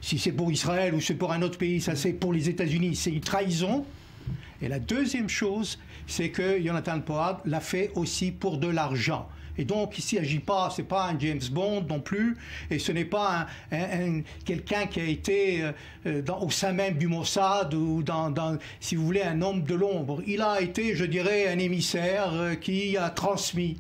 Si c'est pour Israël ou c'est pour un autre pays, ça c'est pour les États-Unis, c'est une trahison. Et la deuxième chose, c'est que Jonathan Pollard l'a fait aussi pour de l'argent. Et donc, ici, il ne s'agit pas, ce n'est pas un James Bond non plus, et ce n'est pas quelqu'un qui a été au sein même du Mossad ou si vous voulez, un homme de l'ombre. Il a été, je dirais, un émissaire qui a transmis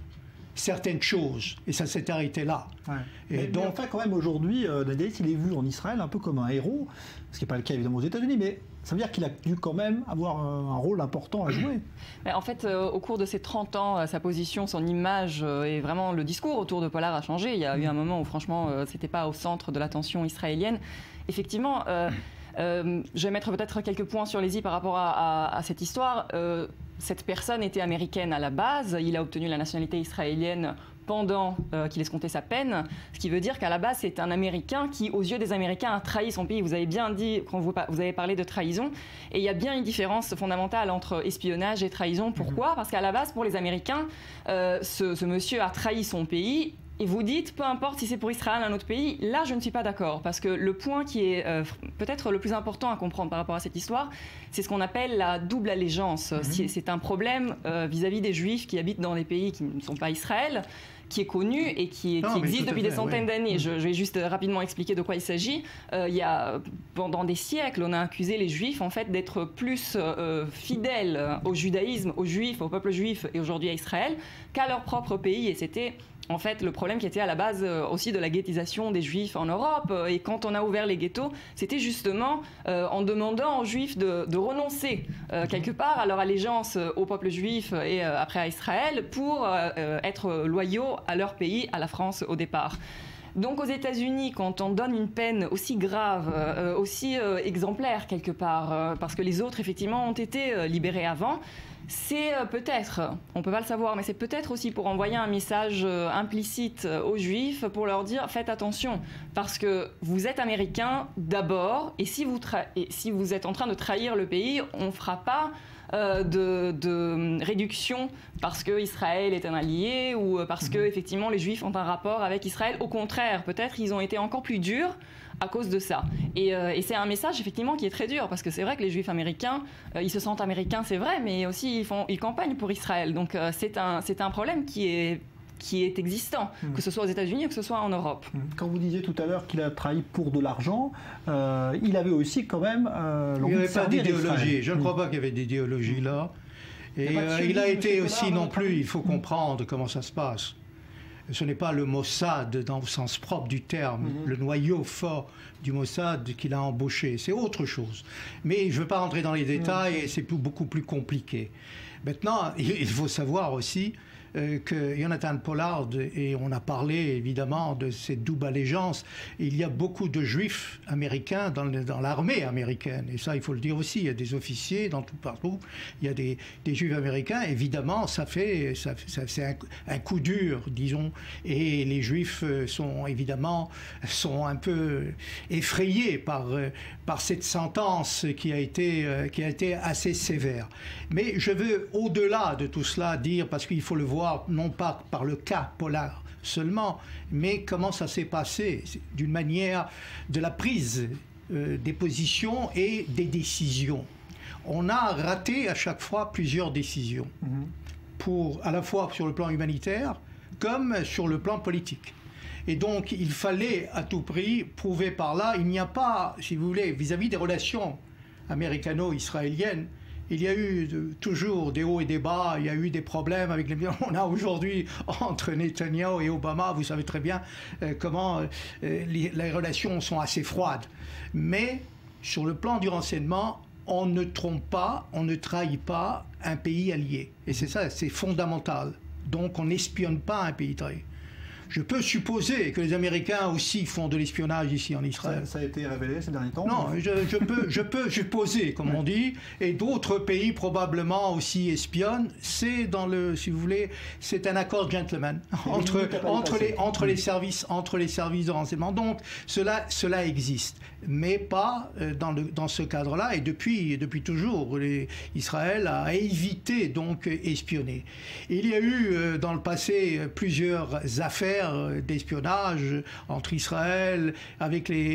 certaines choses, et ça s'est arrêté là. Ouais. Et donc, enfin, quand même, aujourd'hui, Nadia, il est vu en Israël un peu comme un héros, ce qui n'est pas le cas évidemment aux États-Unis, mais ça veut dire qu'il a dû quand même avoir un rôle important à jouer. Mais en fait, au cours de ces 30 ans, sa position, son image et vraiment le discours autour de Pollard a changé. Il y a eu un moment où, franchement, c'était pas au centre de l'attention israélienne. Effectivement, je vais mettre peut-être quelques points sur les i par rapport à cette histoire. Cette personne était américaine à la base. Il a obtenu la nationalité israélienne pendant qu'il escomptait sa peine, ce qui veut dire qu'à la base, c'est un Américain qui, aux yeux des Américains, a trahi son pays. Vous avez bien dit, quand vous avez parlé de trahison, et il y a bien une différence fondamentale entre espionnage et trahison. Pourquoi ? Parce qu'à la base, pour les Américains, ce monsieur a trahi son pays. Et vous dites, peu importe si c'est pour Israël, un autre pays, là je ne suis pas d'accord. Parce que le point qui est peut-être le plus important à comprendre par rapport à cette histoire, c'est ce qu'on appelle la double allégeance. C'est un problème vis-à-vis des Juifs qui habitent dans des pays qui ne sont pas Israël, qui est connu et qui existe depuis des centaines d'années. Je vais juste rapidement expliquer de quoi il s'agit. Pendant des siècles, on a accusé les Juifs en fait d'être plus fidèles au judaïsme, aux Juifs, au peuple juif et aujourd'hui à Israël qu'à leur propre pays. Et c'était en fait le problème qui était à la base aussi de la ghettisation des Juifs en Europe. Et quand on a ouvert les ghettos, c'était justement en demandant aux Juifs de renoncer quelque part à leur allégeance au peuple juif et après à Israël pour être loyaux à leur pays, à la France au départ. Donc aux États-Unis, quand on donne une peine aussi grave, aussi exemplaire quelque part, parce que les autres effectivement ont été libérés avant, c'est peut-être, on ne peut pas le savoir, mais c'est peut-être aussi pour envoyer un message implicite aux Juifs pour leur dire faites attention, parce que vous êtes Américains d'abord, et si vous êtes en train de trahir le pays, on ne fera pas de réduction parce que Israël est un allié ou parce que effectivement les Juifs ont un rapport avec Israël. Au contraire, peut-être ils ont été encore plus durs à cause de ça. Et c'est un message effectivement qui est très dur parce que c'est vrai que les Juifs américains, ils se sentent américains, c'est vrai, mais aussi ils campagnent pour Israël. Donc c'est un problème qui est existant, que ce soit aux États-Unis ou que ce soit en Europe. Quand vous disiez tout à l'heure qu'il a trahi pour de l'argent, il avait aussi quand même il n'y avait pas d'idéologie. Je ne crois pas qu'il y avait d'idéologie là. Et il a été aussi non plus, il faut comprendre comment ça se passe. Ce n'est pas le Mossad dans le sens propre du terme, le noyau fort du Mossad qu'il a embauché. C'est autre chose. Mais je ne veux pas rentrer dans les détails et c'est beaucoup plus compliqué. Maintenant, il faut savoir aussi que Jonathan Pollard, et on a parlé évidemment de cette double allégeance, il y a beaucoup de Juifs américains dans l'armée américaine, et ça il faut le dire aussi, il y a des officiers partout, il y a des Juifs américains, évidemment c'est un coup dur, disons, et les Juifs sont un peu effrayés par cette sentence qui a été assez sévère. Mais je veux au-delà de tout cela dire, parce qu'il faut le voir non pas par le cas Pollard seulement, mais comment ça s'est passé d'une manière de la prise des positions et des décisions. On a raté à chaque fois plusieurs décisions, à la fois sur le plan humanitaire comme sur le plan politique. Et donc il fallait à tout prix prouver par là, il n'y a pas, si vous voulez, vis-à-vis des relations américano-israéliennes, il y a eu toujours des hauts et des bas, il y a eu des problèmes avec on a aujourd'hui entre Netanyahu et Obama, vous savez très bien comment les relations sont assez froides. Mais sur le plan du renseignement, on ne trompe pas, on ne trahit pas un pays allié. Et c'est ça, c'est fondamental. Donc on n'espionne pas un pays trahi. Je peux supposer que les Américains aussi font de l'espionnage ici en Israël. Ça a été révélé ces derniers temps? Non, je peux supposer, comme on dit, et d'autres pays probablement aussi espionnent. C'est dans le, si vous voulez, c'est un accord gentleman entre les services de renseignement. Donc cela existe, mais pas dans ce cadre-là. Et depuis toujours, Israël a évité donc espionner. Il y a eu dans le passé plusieurs affaires d'espionnage entre Israël,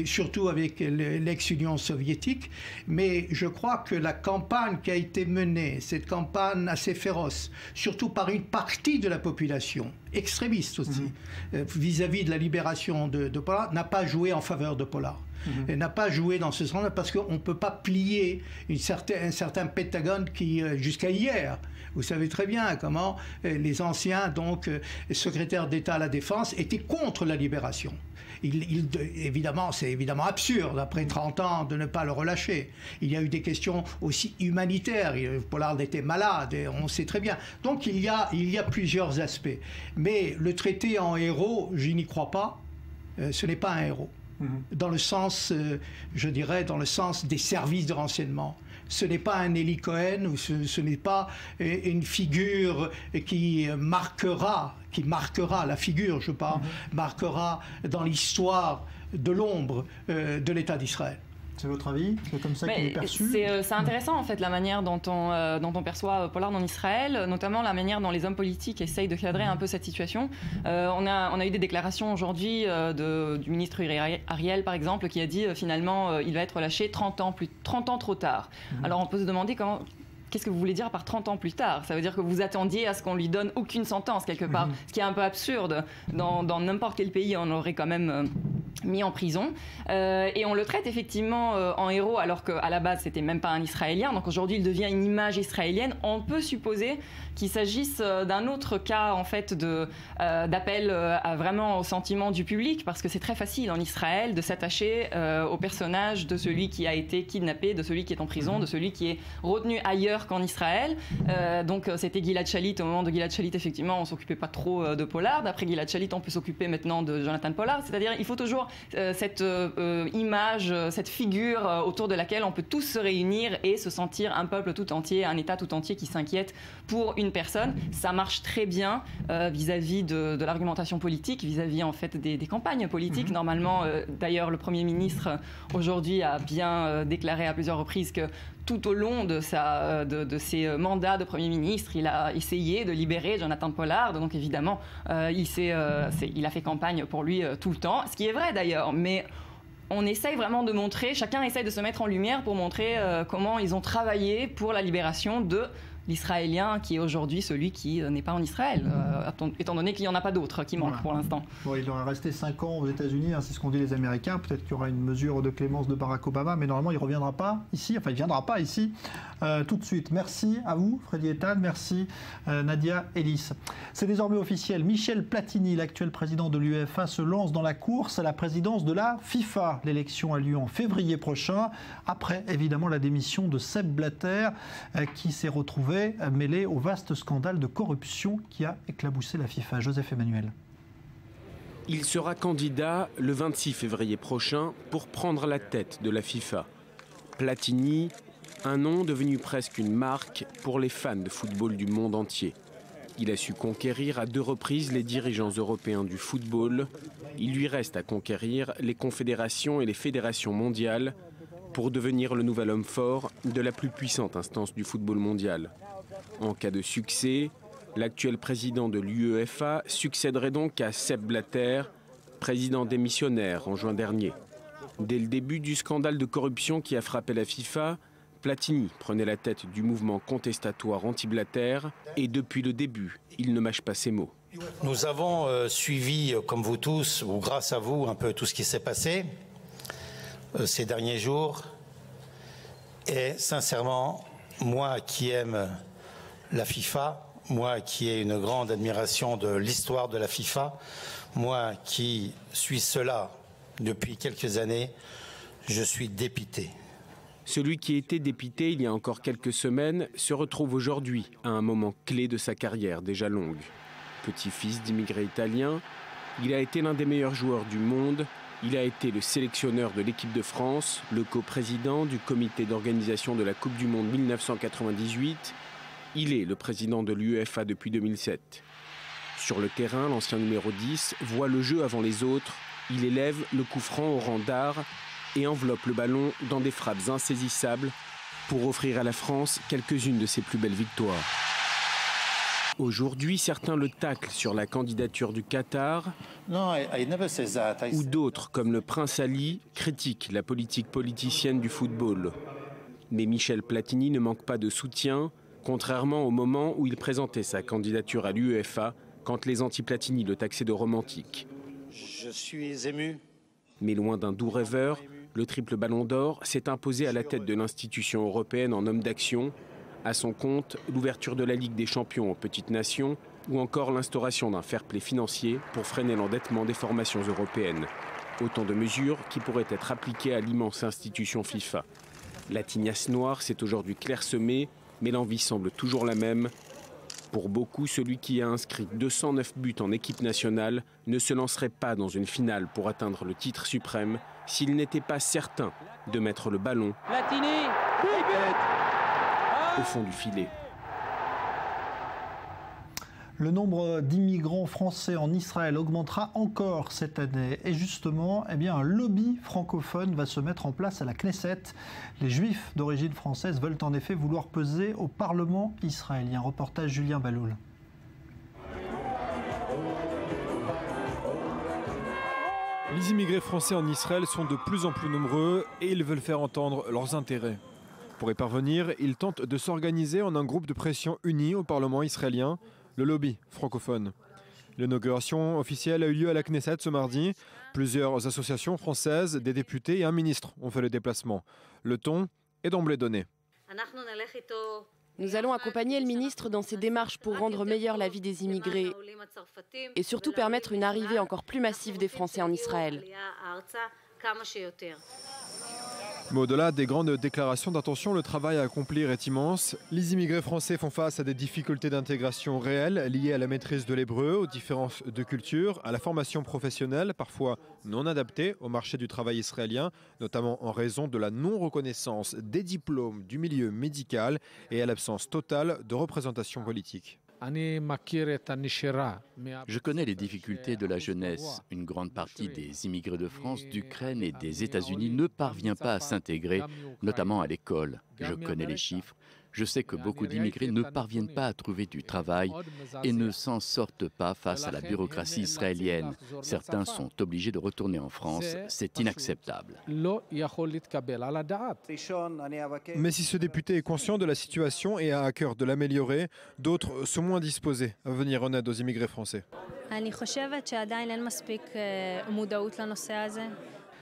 surtout avec l'ex-Union soviétique, mais je crois que la campagne qui a été menée, cette campagne assez féroce, surtout par une partie de la population, extrémiste aussi, vis-à-vis de la libération de Pollard, n'a pas joué en faveur de Pollard. Elle n'a pas joué dans ce sens-là parce qu'on ne peut pas plier un certain Pentagone qui, jusqu'à hier, vous savez très bien comment les anciens secrétaires d'État à la Défense étaient contre la libération. Évidemment, c'est évidemment absurde, après 30 ans, de ne pas le relâcher. Il y a eu des questions aussi humanitaires. Pollard était malade, et on sait très bien. Donc il y a plusieurs aspects. Mais le traiter en héros, je n'y crois pas. Ce n'est pas un héros. Dans le sens, je dirais, dans le sens des services de renseignement. Ce n'est pas un Eli Cohen, ou ce n'est pas une figure qui marquera la figure, je parle, marquera dans l'histoire de l'ombre de l'État d'Israël. C'est votre avis? C'est comme ça qu'il est perçu? C'est intéressant en fait la manière dont on perçoit Pollard en Israël, notamment la manière dont les hommes politiques essayent de cadrer un peu cette situation. On a eu des déclarations aujourd'hui du ministre Ariel par exemple qui a dit finalement il va être relâché 30 ans trop tard. Alors on peut se demander qu'est-ce que vous voulez dire par 30 ans plus tard? Ça veut dire que vous attendiez à ce qu'on lui donne aucune sentence quelque part, ce qui est un peu absurde. Dans n'importe quel pays, on l'aurait quand même mis en prison. Et on le traite effectivement en héros alors qu'à la base, c'était même pas un Israélien. Donc aujourd'hui, il devient une image israélienne. On peut supposer qu'il s'agisse d'un autre cas en fait d'appel vraiment au sentiment du public, parce que c'est très facile en Israël de s'attacher au personnage de celui qui a été kidnappé, de celui qui est en prison, de celui qui est retenu ailleurs qu'en Israël. Donc c'était Gilad Shalit. Au moment de Gilad Shalit, effectivement, on s'occupait pas trop de Pollard. Après Gilad Shalit, on peut s'occuper maintenant de Jonathan Pollard. C'est-à-dire, il faut toujours cette image, cette figure autour de laquelle on peut tous se réunir et se sentir un peuple tout entier, un État tout entier qui s'inquiète pour une personne. Ça marche très bien vis-à-vis de l'argumentation politique, vis-à-vis en fait des campagnes politiques. Normalement, d'ailleurs, le Premier ministre aujourd'hui a bien déclaré à plusieurs reprises que tout au long de ses mandats de Premier ministre, il a essayé de libérer Jonathan Pollard. Donc évidemment, il a fait campagne pour lui tout le temps, ce qui est vrai d'ailleurs, mais on essaye vraiment de montrer, chacun essaye de se mettre en lumière pour montrer comment ils ont travaillé pour la libération de l'Israélien qui est aujourd'hui celui qui n'est pas en Israël, étant donné qu'il n'y en a pas d'autres qui manquent pour l'instant. Bon, il aurait resté 5 ans aux États-Unis, c'est ce qu'ont dit les Américains. Peut-être qu'il y aura une mesure de clémence de Barack Obama, mais normalement il ne reviendra pas ici, il ne viendra pas ici tout de suite. Merci à vous, Freddy Eitan, merci Nadia Ellis. C'est désormais officiel, Michel Platini, l'actuel président de l'UEFA, se lance dans la course à la présidence de la FIFA. L'élection a lieu en février prochain, après évidemment la démission de Sepp Blatter, qui s'est retrouvé mêlé au vaste scandale de corruption qui a éclaboussé la FIFA. Joseph Emmanuel. Il sera candidat le 26 février prochain pour prendre la tête de la FIFA. Platini, un nom devenu presque une marque pour les fans de football du monde entier. Il a su conquérir à 2 reprises les dirigeants européens du football. Il lui reste à conquérir les confédérations et les fédérations mondiales pour devenir le nouvel homme fort de la plus puissante instance du football mondial. En cas de succès, l'actuel président de l'UEFA succéderait donc à Sepp Blatter, président démissionnaire en juin dernier. Dès le début du scandale de corruption qui a frappé la FIFA, Platini prenait la tête du mouvement contestatoire anti-Blatter et depuis le début, il ne mâche pas ses mots. Nous avons suivi, comme vous tous, ou grâce à vous, un peu tout ce qui s'est passé ces derniers jours. Et sincèrement, moi qui aime la FIFA, moi qui ai une grande admiration de l'histoire de la FIFA, moi qui suis cela depuis quelques années, je suis dépité. Celui qui était dépité il y a encore quelques semaines se retrouve aujourd'hui à un moment clé de sa carrière déjà longue. Petit-fils d'immigrés italiens, Il a été l'un des meilleurs joueurs du monde. Il a été le sélectionneur de l'équipe de France, le coprésident du comité d'organisation de la Coupe du Monde 1998. Il est le président de l'UEFA depuis 2007. Sur le terrain, l'ancien numéro 10 voit le jeu avant les autres. Il élève le coup franc au rang d'art et enveloppe le ballon dans des frappes insaisissables pour offrir à la France quelques-unes de ses plus belles victoires. Aujourd'hui, certains le taclent sur la candidature du Qatar, ou d'autres, comme le prince Ali, critiquent la politique politicienne du football. Mais Michel Platini ne manque pas de soutien, contrairement au moment où il présentait sa candidature à l'UEFA, quand les anti-Platini le taxaient de romantique. Je suis ému. Mais loin d'un doux rêveur, le triple ballon d'or s'est imposé à la tête de l'institution européenne en homme d'action. À son compte, l'ouverture de la Ligue des champions aux petites nations ou encore l'instauration d'un fair-play financier pour freiner l'endettement des formations européennes. Autant de mesures qui pourraient être appliquées à l'immense institution FIFA. La tignasse noire s'est aujourd'hui clairsemée, mais l'envie semble toujours la même. Pour beaucoup, celui qui a inscrit 209 buts en équipe nationale ne se lancerait pas dans une finale pour atteindre le titre suprême s'il n'était pas certain de mettre le ballon au fond du filet. Le nombre d'immigrants français en Israël augmentera encore cette année. Et justement, un lobby francophone va se mettre en place à la Knesset. Les Juifs d'origine française veulent en effet vouloir peser au Parlement israélien. Reportage Julien Baloul. Les immigrés français en Israël sont de plus en plus nombreux et ils veulent faire entendre leurs intérêts. Pour y parvenir, ils tentent de s'organiser en un groupe de pression uni au Parlement israélien, le lobby francophone. L'inauguration officielle a eu lieu à la Knesset ce mardi. Plusieurs associations françaises, des députés et un ministre ont fait le déplacement. Le ton est d'emblée donné. Nous allons accompagner le ministre dans ses démarches pour rendre meilleure la vie des immigrés et surtout permettre une arrivée encore plus massive des Français en Israël. Mais au-delà des grandes déclarations d'intention, le travail à accomplir est immense. Les immigrés français font face à des difficultés d'intégration réelles liées à la maîtrise de l'hébreu, aux différences de culture, à la formation professionnelle, parfois non adaptée au marché du travail israélien, notamment en raison de la non-reconnaissance des diplômes du milieu médical et à l'absence totale de représentation politique. Je connais les difficultés de la jeunesse. Une grande partie des immigrés de France, d'Ukraine et des États-Unis ne parvient pas à s'intégrer, notamment à l'école. Je connais les chiffres. Je sais que beaucoup d'immigrés ne parviennent pas à trouver du travail et ne s'en sortent pas face à la bureaucratie israélienne. Certains sont obligés de retourner en France. C'est inacceptable. Mais si ce député est conscient de la situation et a à cœur de l'améliorer, d'autres sont moins disposés à venir en aide aux immigrés français.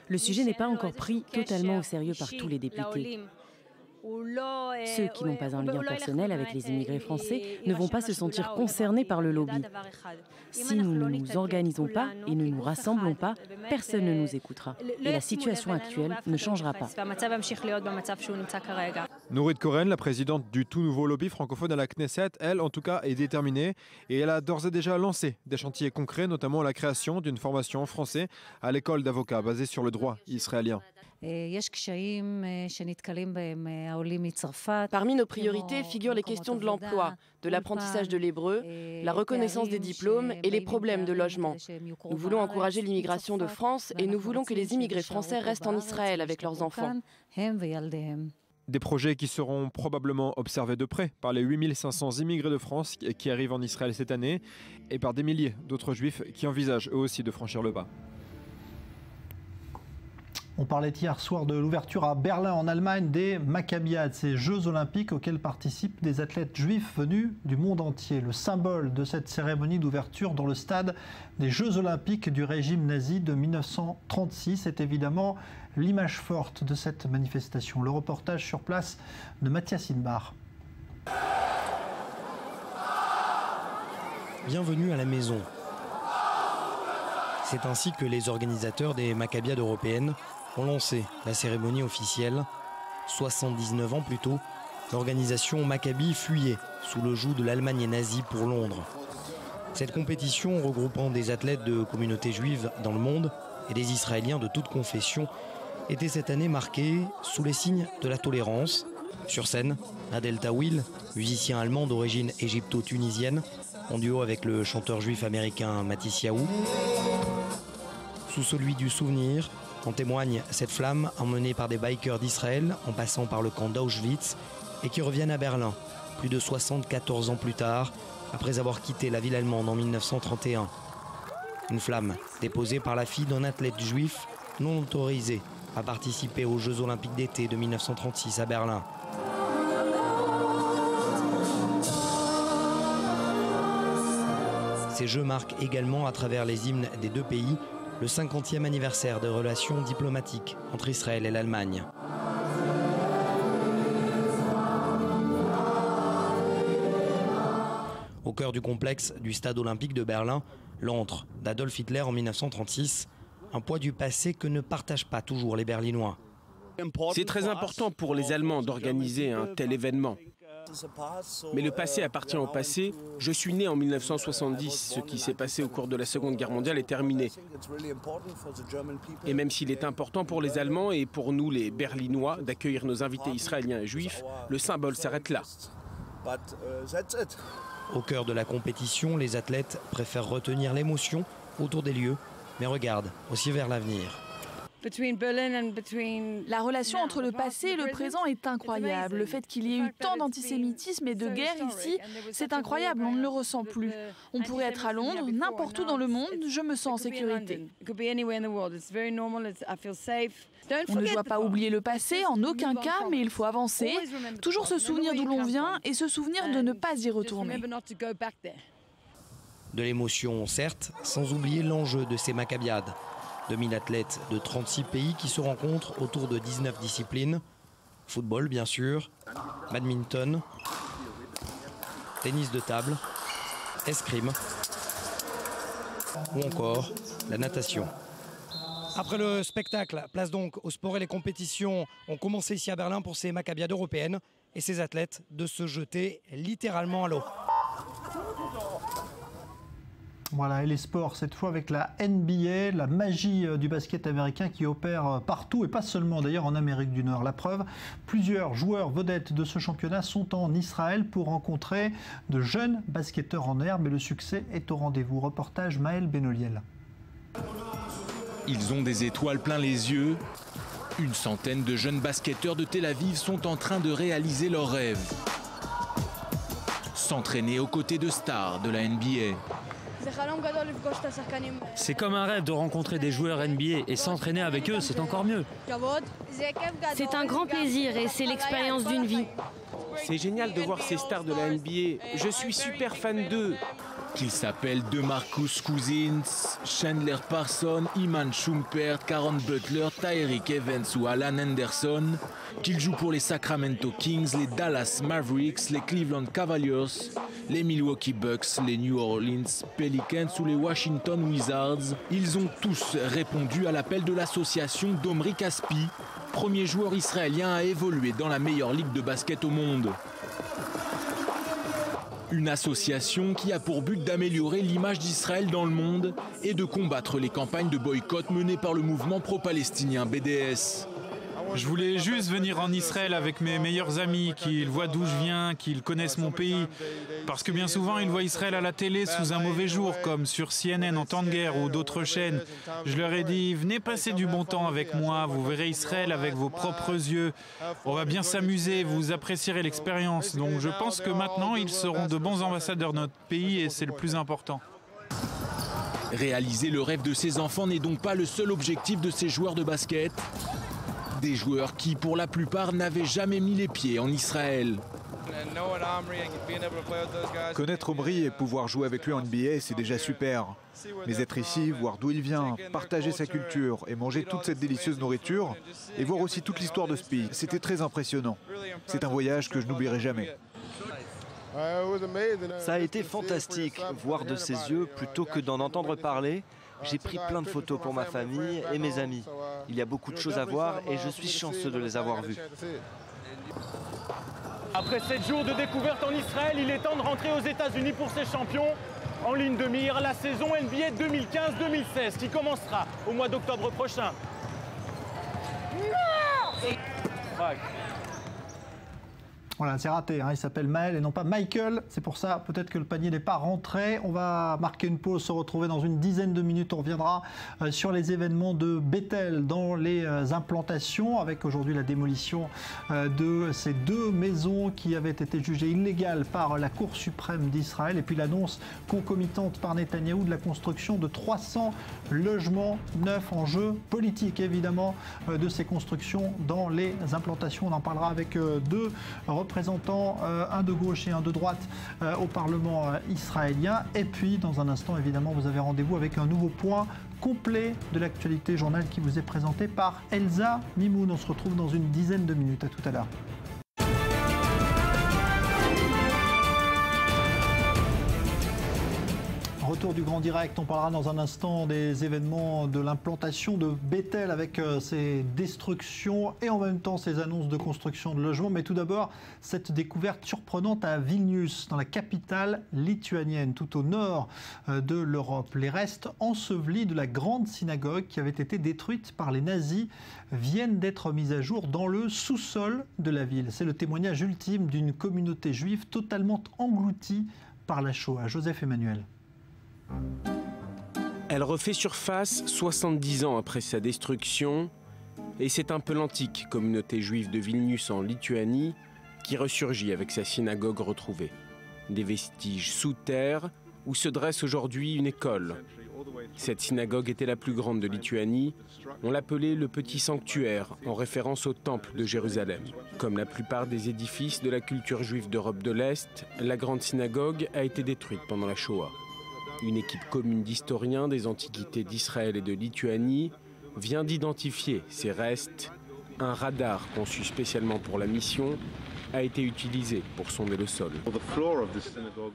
Le sujet n'est pas encore pris totalement au sérieux par tous les députés. Ceux qui n'ont pas un lien personnel avec les immigrés français ne vont pas se sentir concernés par le lobby. Si nous ne nous organisons pas et ne nous rassemblons pas, personne ne nous écoutera. Et la situation actuelle ne changera pas. Nourit Koren, la présidente du tout nouveau lobby francophone à la Knesset, elle en tout cas est déterminée et elle a d'ores et déjà lancé des chantiers concrets, notamment la création d'une formation en français à l'école d'avocats basée sur le droit israélien. Parmi nos priorités figurent les questions de l'emploi, de l'apprentissage de l'hébreu, la reconnaissance des diplômes et les problèmes de logement. Nous voulons encourager l'immigration de France et nous voulons que les immigrés français restent en Israël avec leurs enfants. Des projets qui seront probablement observés de près par les 8500 immigrés de France qui arrivent en Israël cette année et par des milliers d'autres juifs qui envisagent eux aussi de franchir le pas. On parlait hier soir de l'ouverture à Berlin en Allemagne des Maccabiades, ces Jeux olympiques auxquels participent des athlètes juifs venus du monde entier. Le symbole de cette cérémonie d'ouverture dans le stade des Jeux olympiques du régime nazi de 1936 est évidemment l'image forte de cette manifestation. Le reportage sur place de Mathias Inbar. Bienvenue à la maison. C'est ainsi que les organisateurs des Maccabiades européennes ont lancé la cérémonie officielle. 79 ans plus tôt, l'organisation Maccabi fuyait sous le joug de l'Allemagne nazie pour Londres. Cette compétition regroupant des athlètes de communautés juives dans le monde et des Israéliens de toute confession était cette année marquée sous les signes de la tolérance. Sur scène, Adel Tawil, musicien allemand d'origine égypto-tunisienne, en duo avec le chanteur juif américain Matisse Yaou. Sous celui du souvenir, en témoigne cette flamme emmenée par des bikers d'Israël en passant par le camp d'Auschwitz et qui reviennent à Berlin, plus de 74 ans plus tard, après avoir quitté la ville allemande en 1931. Une flamme déposée par la fille d'un athlète juif non autorisé à participer aux Jeux Olympiques d'été de 1936 à Berlin. Ces Jeux marquent également, à travers les hymnes des deux pays, le 50e anniversaire des relations diplomatiques entre Israël et l'Allemagne. Au cœur du complexe du stade olympique de Berlin, l'antre d'Adolf Hitler en 1936, un poids du passé que ne partagent pas toujours les Berlinois. C'est très important pour les Allemands d'organiser un tel événement. Mais le passé appartient au passé. Je suis né en 1970. Ce qui s'est passé au cours de la Seconde Guerre mondiale est terminé. Et même s'il est important pour les Allemands et pour nous, les Berlinois, d'accueillir nos invités israéliens et juifs, le symbole s'arrête là. Au cœur de la compétition, les athlètes préfèrent retenir l'émotion autour des lieux, mais regardent aussi vers l'avenir. La relation entre le passé et le présent est incroyable. Le fait qu'il y ait eu tant d'antisémitisme et de guerre ici, c'est incroyable, on ne le ressent plus. On pourrait être à Londres, n'importe où dans le monde, je me sens en sécurité. On ne doit pas oublier le passé, en aucun cas, mais il faut avancer, toujours se souvenir d'où l'on vient et se souvenir de ne pas y retourner. De l'émotion, certes, sans oublier l'enjeu de ces maccabiades. 2000 athlètes de 36 pays qui se rencontrent autour de 19 disciplines. Football, bien sûr, badminton, tennis de table, escrime ou encore la natation. Après le spectacle, place donc au sport et les compétitions ont commencé ici à Berlin pour ces maccabiades européennes et ces athlètes de se jeter littéralement à l'eau. Voilà, et les sports, cette fois avec la NBA, la magie du basket américain qui opère partout et pas seulement d'ailleurs en Amérique du Nord. La preuve, plusieurs joueurs vedettes de ce championnat sont en Israël pour rencontrer de jeunes basketteurs en herbe et le succès est au rendez-vous. Reportage Maël Benoliel. Ils ont des étoiles plein les yeux. Une centaine de jeunes basketteurs de Tel Aviv sont en train de réaliser leurs rêves. S'entraîner aux côtés de stars de la NBA. C'est comme un rêve de rencontrer des joueurs NBA et s'entraîner avec eux, c'est encore mieux. C'est un grand plaisir et c'est l'expérience d'une vie. C'est génial de voir ces stars de la NBA. Je suis super fan d'eux. Qu'ils s'appellent DeMarcus Cousins, Chandler Parsons, Iman Shumpert, Caron Butler, Tyreke Evans ou Alan Anderson, qu'ils jouent pour les Sacramento Kings, les Dallas Mavericks, les Cleveland Cavaliers, les Milwaukee Bucks, les New Orleans Pelicans ou les Washington Wizards, ils ont tous répondu à l'appel de l'association d'Omri Caspi, premier joueur israélien à évoluer dans la meilleure ligue de basket au monde. Une association qui a pour but d'améliorer l'image d'Israël dans le monde et de combattre les campagnes de boycott menées par le mouvement pro-palestinien BDS. Je voulais juste venir en Israël avec mes meilleurs amis, qu'ils voient d'où je viens, qu'ils connaissent mon pays. Parce que bien souvent, ils voient Israël à la télé sous un mauvais jour, comme sur CNN en temps de guerre ou d'autres chaînes. Je leur ai dit, venez passer du bon temps avec moi, vous verrez Israël avec vos propres yeux. On va bien s'amuser, vous apprécierez l'expérience. Donc je pense que maintenant, ils seront de bons ambassadeurs de notre pays et c'est le plus important. Réaliser le rêve de ces enfants n'est donc pas le seul objectif de ces joueurs de basket. Des joueurs qui, pour la plupart, n'avaient jamais mis les pieds en Israël. Connaître Omri et pouvoir jouer avec lui en NBA, c'est déjà super. Mais être ici, voir d'où il vient, partager sa culture et manger toute cette délicieuse nourriture, et voir aussi toute l'histoire de ce pays, c'était très impressionnant. C'est un voyage que je n'oublierai jamais. Ça a été fantastique, voir de ses yeux plutôt que d'en entendre parler. J'ai pris plein de photos pour ma famille et mes amis. Il y a beaucoup de choses à voir et je suis chanceux de les avoir vues. Après 7 jours de découverte en Israël, il est temps de rentrer aux États-Unis pour ces champions. en ligne de mire la saison NBA 2015-2016 qui commencera au mois d'octobre prochain. Non! Voilà, c'est raté, hein. Il s'appelle Maël et non pas Michael. C'est pour ça, peut-être que le panier n'est pas rentré. On va marquer une pause, se retrouver dans une dizaine de minutes. On reviendra sur les événements de Bethel dans les implantations, avec aujourd'hui la démolition de ces 2 maisons qui avaient été jugées illégales par la Cour suprême d'Israël. Et puis l'annonce concomitante par Netanyahou de la construction de 300 logements neufs. En jeu politique, évidemment, de ces constructions dans les implantations. On en parlera avec 2 représentants, un de gauche et un de droite au Parlement israélien. Et puis, dans un instant, évidemment, vous avez rendez-vous avec un nouveau point complet de l'actualité, journal qui vous est présenté par Elsa Mimoun. On se retrouve dans une dizaine de minutes. À tout à l'heure. Retour du grand direct, on parlera dans un instant des événements de l'implantation de Bethel avec ses destructions et en même temps ses annonces de construction de logements. Mais tout d'abord, cette découverte surprenante à Vilnius, dans la capitale lituanienne, tout au nord de l'Europe. Les restes ensevelis de la grande synagogue qui avait été détruite par les nazis viennent d'être mis à jour dans le sous-sol de la ville. C'est le témoignage ultime d'une communauté juive totalement engloutie par la Shoah. Joseph Emmanuel. Elle refait surface 70 ans après sa destruction, et c'est un peu l'antique communauté juive de Vilnius en Lituanie qui ressurgit avec sa synagogue retrouvée. Des vestiges sous terre où se dresse aujourd'hui une école. Cette synagogue était la plus grande de Lituanie. On l'appelait le Petit Sanctuaire, en référence au Temple de Jérusalem. Comme la plupart des édifices de la culture juive d'Europe de l'Est, la grande synagogue a été détruite pendant la Shoah. Une équipe commune d'historiens des antiquités d'Israël et de Lituanie vient d'identifier ces restes. Un radar conçu spécialement pour la mission a été utilisé pour sonder le sol.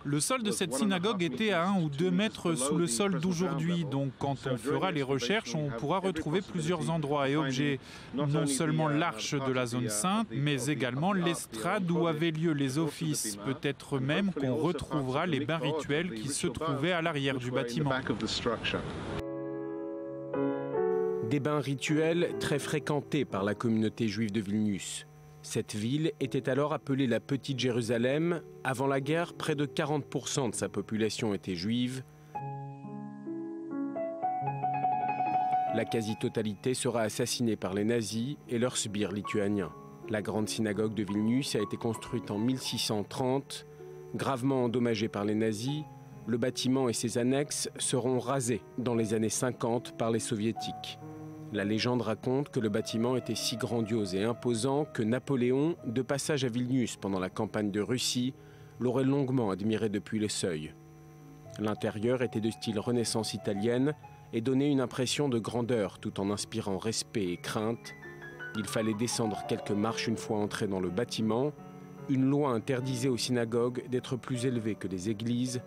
Le sol de cette synagogue était à 1 ou 2 mètres sous le sol d'aujourd'hui. Donc quand on fera les recherches, on pourra retrouver plusieurs endroits et objets. Non seulement l'arche de la zone sainte, mais également l'estrade où avaient lieu les offices. Peut-être même qu'on retrouvera les bains rituels qui se trouvaient à l'arrière du bâtiment. Des bains rituels très fréquentés par la communauté juive de Vilnius. Cette ville était alors appelée la Petite Jérusalem. Avant la guerre, près de 40% de sa population était juive. La quasi-totalité sera assassinée par les nazis et leurs sbires lituaniens. La grande synagogue de Vilnius a été construite en 1630. Gravement endommagée par les nazis, le bâtiment et ses annexes seront rasés dans les années 50 par les soviétiques. La légende raconte que le bâtiment était si grandiose et imposant que Napoléon, de passage à Vilnius pendant la campagne de Russie, l'aurait longuement admiré depuis le seuil. L'intérieur était de style Renaissance italienne et donnait une impression de grandeur tout en inspirant respect et crainte. Il fallait descendre quelques marches une fois entré dans le bâtiment. Une loi interdisait aux synagogues d'être plus élevées que les églises.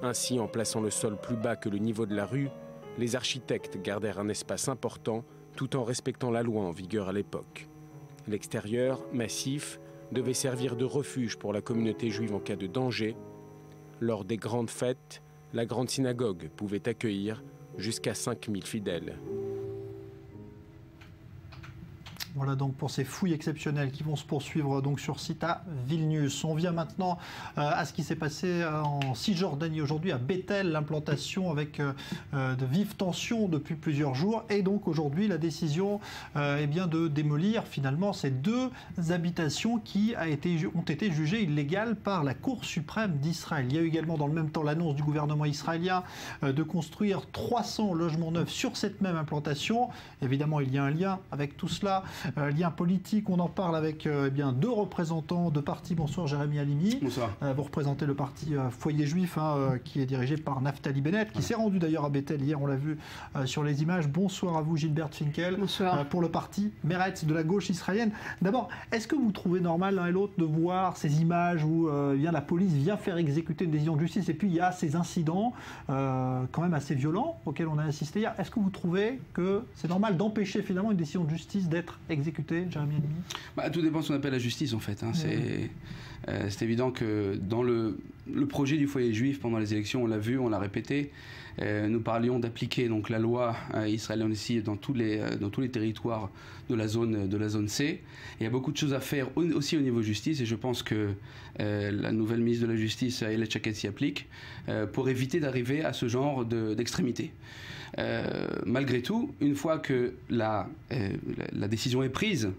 Ainsi, en plaçant le sol plus bas que le niveau de la rue, les architectes gardèrent un espace important tout en respectant la loi en vigueur à l'époque. L'extérieur, massif, devait servir de refuge pour la communauté juive en cas de danger. Lors des grandes fêtes, la grande synagogue pouvait accueillir jusqu'à 5000 fidèles. Voilà donc pour ces fouilles exceptionnelles qui vont se poursuivre donc sur site à Vilnius. On vient maintenant à ce qui s'est passé en Cisjordanie aujourd'hui à Bethel, l'implantation avec de vives tensions depuis plusieurs jours et donc aujourd'hui la décision de démolir finalement ces 2 habitations qui ont été jugées illégales par la Cour suprême d'Israël. Il y a eu également dans le même temps l'annonce du gouvernement israélien de construire 300 logements neufs sur cette même implantation. Évidemment il y a un lien avec tout cela. Lien politique, on en parle avec 2 représentants de partis. Bonsoir Jérémy Halimi. Bonsoir. Vous représentez le parti Foyer Juif qui est dirigé par Naftali Bennett, qui s'est rendu d'ailleurs à Bethel hier, on l'a vu sur les images. Bonsoir à vous Gilbert Finkel. Bonsoir. Pour le parti Meretz de la gauche israélienne. D'abord, est-ce que vous trouvez normal l'un et l'autre de voir ces images où la police vient faire exécuter une décision de justice et puis il y a ces incidents quand même assez violents auxquels on a assisté hier. Est-ce que vous trouvez que c'est normal d'empêcher finalement une décision de justice d'être exécuté, Jérémy Halimi ? Tout dépend de ce qu'on appelle la justice en fait. C'est évident que dans le le projet du foyer juif pendant les élections, on l'a vu, on l'a répété. Nous parlions d'appliquer donc la loi israélienne ici dans tous les territoires de la zone C. Et il y a beaucoup de choses à faire aussi au niveau justice, et je pense que la nouvelle ministre de la Justice, Ayelet Shaked, s'y applique pour éviter d'arriver à ce genre d'extrémité. Malgré tout, une fois que la décision est prise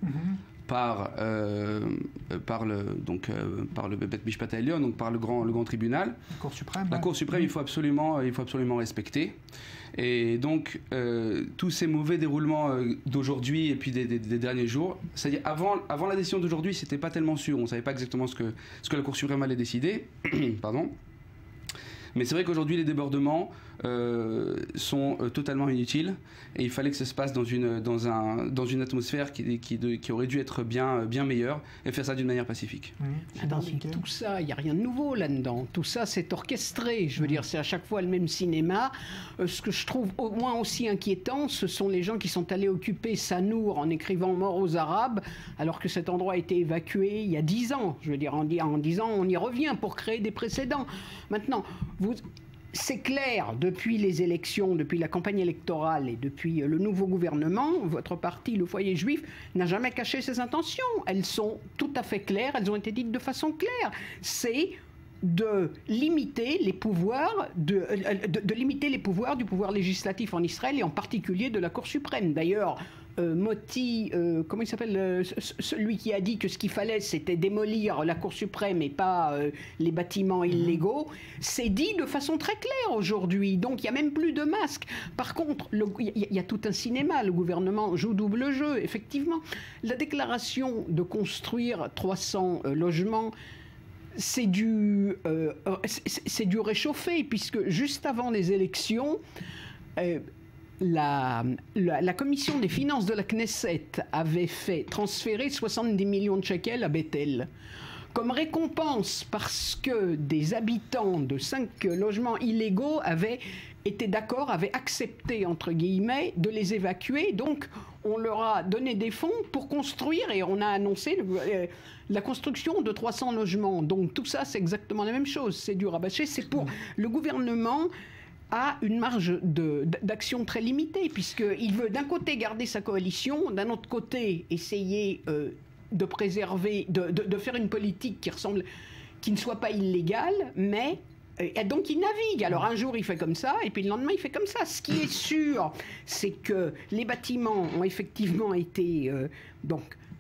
par le Bet Mishpat Elyon, donc par le grand tribunal, la Cour suprême, il faut absolument respecter. Et donc tous ces mauvais déroulements d'aujourd'hui et puis des derniers jours, c'est-à-dire avant la décision d'aujourd'hui, c'était pas tellement sûr, on savait pas exactement ce que la Cour suprême allait décider. Pardon. Mais c'est vrai qu'aujourd'hui, les débordements sont totalement inutiles, et il fallait que ça se passe dans une atmosphère qui aurait dû être bien meilleure, et faire ça d'une manière pacifique. Attendez, tout ça, il n'y a rien de nouveau là-dedans. Tout ça, c'est orchestré. Je veux dire, c'est à chaque fois le même cinéma. Ce que je trouve au moins aussi inquiétant, ce sont les gens qui sont allés occuper Sanour en écrivant « Mort aux Arabes », alors que cet endroit a été évacué il y a 10 ans. Je veux dire, en 10 ans, on y revient pour créer des précédents. Maintenant, c'est clair, depuis les élections, depuis la campagne électorale et depuis le nouveau gouvernement, votre parti, le Foyer Juif, n'a jamais caché ses intentions. Elles sont tout à fait claires, elles ont été dites de façon claire. C'est de limiter les pouvoirs de limiter les pouvoirs du pouvoir législatif en Israël, et en particulier de la Cour suprême. D'ailleurs, Moti, comment il s'appelle, celui qui a dit que ce qu'il fallait, c'était démolir la Cour suprême et pas les bâtiments illégaux, c'est dit de façon très claire aujourd'hui. Donc il n'y a même plus de masque. Par contre, il y a tout un cinéma. Le gouvernement joue double jeu, effectivement. La déclaration de construire 300 logements, c'est du réchauffé, puisque juste avant les élections, la commission des finances de la Knesset avait fait transférer 70 millions de shekels à Bethel comme récompense, parce que des habitants de 5 logements illégaux avaient accepté, entre guillemets, de les évacuer. Donc on leur a donné des fonds pour construire, et on a annoncé la construction de 300 logements. Donc tout ça, c'est exactement la même chose. C'est du rabâché. C'est pour le gouvernement a une marge d'action très limitée, puisqu'il veut d'un côté garder sa coalition, d'un autre côté essayer de préserver, de faire une politique qui ne soit pas illégale, mais et donc il navigue. Alors un jour il fait comme ça, et puis le lendemain il fait comme ça. Ce qui est sûr, c'est que les bâtiments ont effectivement été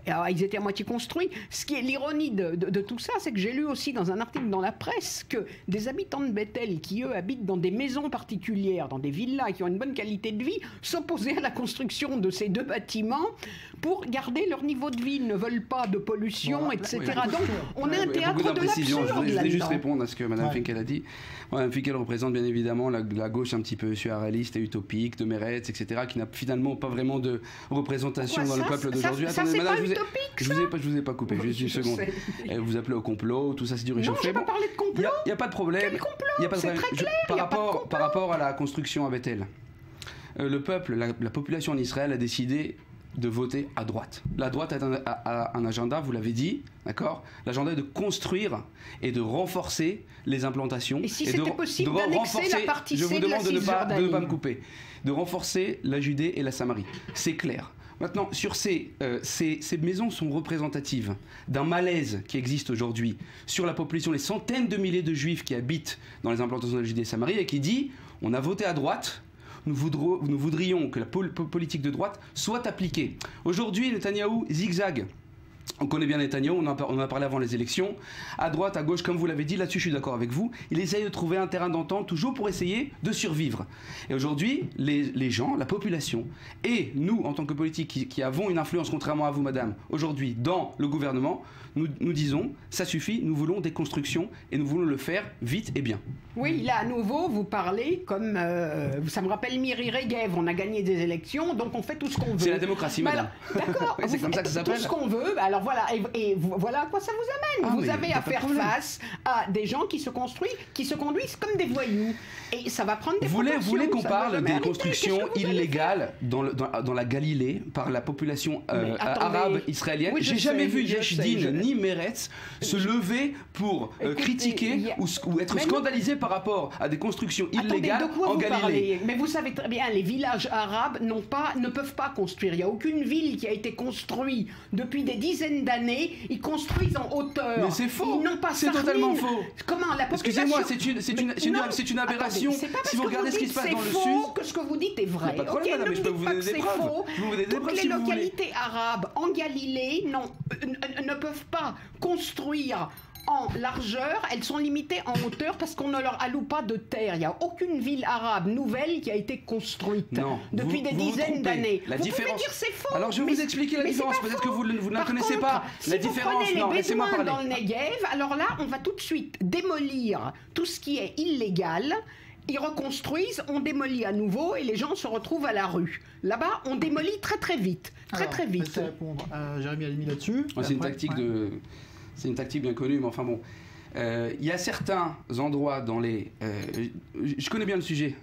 alors, ils étaient à moitié construits. Ce qui est l'ironie de tout ça, c'est que j'ai lu aussi dans un article dans la presse que des habitants de Bethel, qui eux habitent dans des maisons particulières, dans des villas qui ont une bonne qualité de vie, s'opposaient à la construction de ces 2 bâtiments pour garder leur niveau de vie. Ils ne veulent pas de pollution, etc. Donc on a un théâtre de l'absurde. Je voulais juste répondre à ce que Mme Finkel a dit. Mme Finkel représente bien évidemment la gauche un petit peu surréaliste et utopique de Meretz, etc., qui n'a finalement pas vraiment de représentation dans le peuple d'aujourd'hui. Attendez, madame, je vous ai pas coupé, juste une seconde. Vous appelez au complot, tout ça, c'est du réchauffé. Non, je n'ai pas parlé de complot. Il n'y a pas de problème. Quel complot? C'est très clair. Par rapport à la construction à Bethel, le peuple, la population en Israël a décidé de voter à droite. La droite a un agenda, vous l'avez dit, d'accord? L'agenda est de construire et de renforcer les implantations. Et si c'était possible d'annexer la partie C de la Cisjordanie. Je vous demande de ne pas me couper. De renforcer la Judée et la Samarie. C'est clair. Maintenant, sur ces maisons sont représentatives d'un malaise qui existe aujourd'hui sur la population, les centaines de milliers de juifs qui habitent dans les implantations de la Judée et Samarie, et qui dit, on a voté à droite, nous voudrions que la politique de droite soit appliquée. Aujourd'hui, Netanyahou zigzag. On connaît bien Netanyahou, on en a parlé avant les élections. À droite, à gauche, comme vous l'avez dit, là-dessus je suis d'accord avec vous. Il essaye de trouver un terrain d'entente toujours pour essayer de survivre. Et aujourd'hui, les gens, la population, et nous, en tant que politiques qui avons une influence, contrairement à vous, madame, aujourd'hui, dans le gouvernement, nous disons, ça suffit, nous voulons des constructions et nous voulons le faire vite et bien. Oui, là, à nouveau, vous parlez comme... ça me rappelle Miri Regev, on a gagné des élections, donc on fait tout ce qu'on veut. C'est la démocratie, madame. D'accord, c'est comme ça que ça s'appelle. Tout ce qu'on veut, alors Alors voilà, et voilà à quoi ça vous amène. Vous avez à faire face à des gens qui se conduisent comme des voyous. Et ça va prendre des proportions. Vous voulez qu'on parle des constructions illégales dans la Galilée par la population arabe israélienne? Oui, j'ai jamais vu Yesh Din ni Meretz se lever pour critiquer ou être scandalisé par rapport à des constructions illégales en Galilée. Mais vous savez très bien, les villages arabes ne peuvent pas construire. Il n'y a aucune ville qui a été construite depuis des dizaines d'années. Ils construisent en hauteur. Mais c'est faux. C'est totalement faux. Comment la population... Excusez-moi, c'est une aberration. Si vous regardez ce qui se passe dans le sud, que ce que vous dites est vrai. Pas de problème, madame, je peux vous donner des preuves. Toutes les localités arabes en Galilée ne peuvent pas construire en largeur, elles sont limitées en hauteur parce qu'on ne leur alloue pas de terre. Il n'y a aucune ville arabe nouvelle qui a été construite depuis des dizaines d'années. Vous pouvez dire c'est faux. Alors je vais vous expliquer la différence, peut-être que vous ne la connaissez pas. La différence, non, laissez-moi parler. Dans le Negev, alors là, on va tout de suite démolir tout ce qui est illégal. Ils reconstruisent, on démolit à nouveau et les gens se retrouvent à la rue. Là-bas, on démolit très vite. Très vite. Je vais répondre à Jérémy Alimi là-dessus. C'est une tactique C'est une tactique bien connue, mais enfin bon. Il y a certains endroits dans les... je connais bien le sujet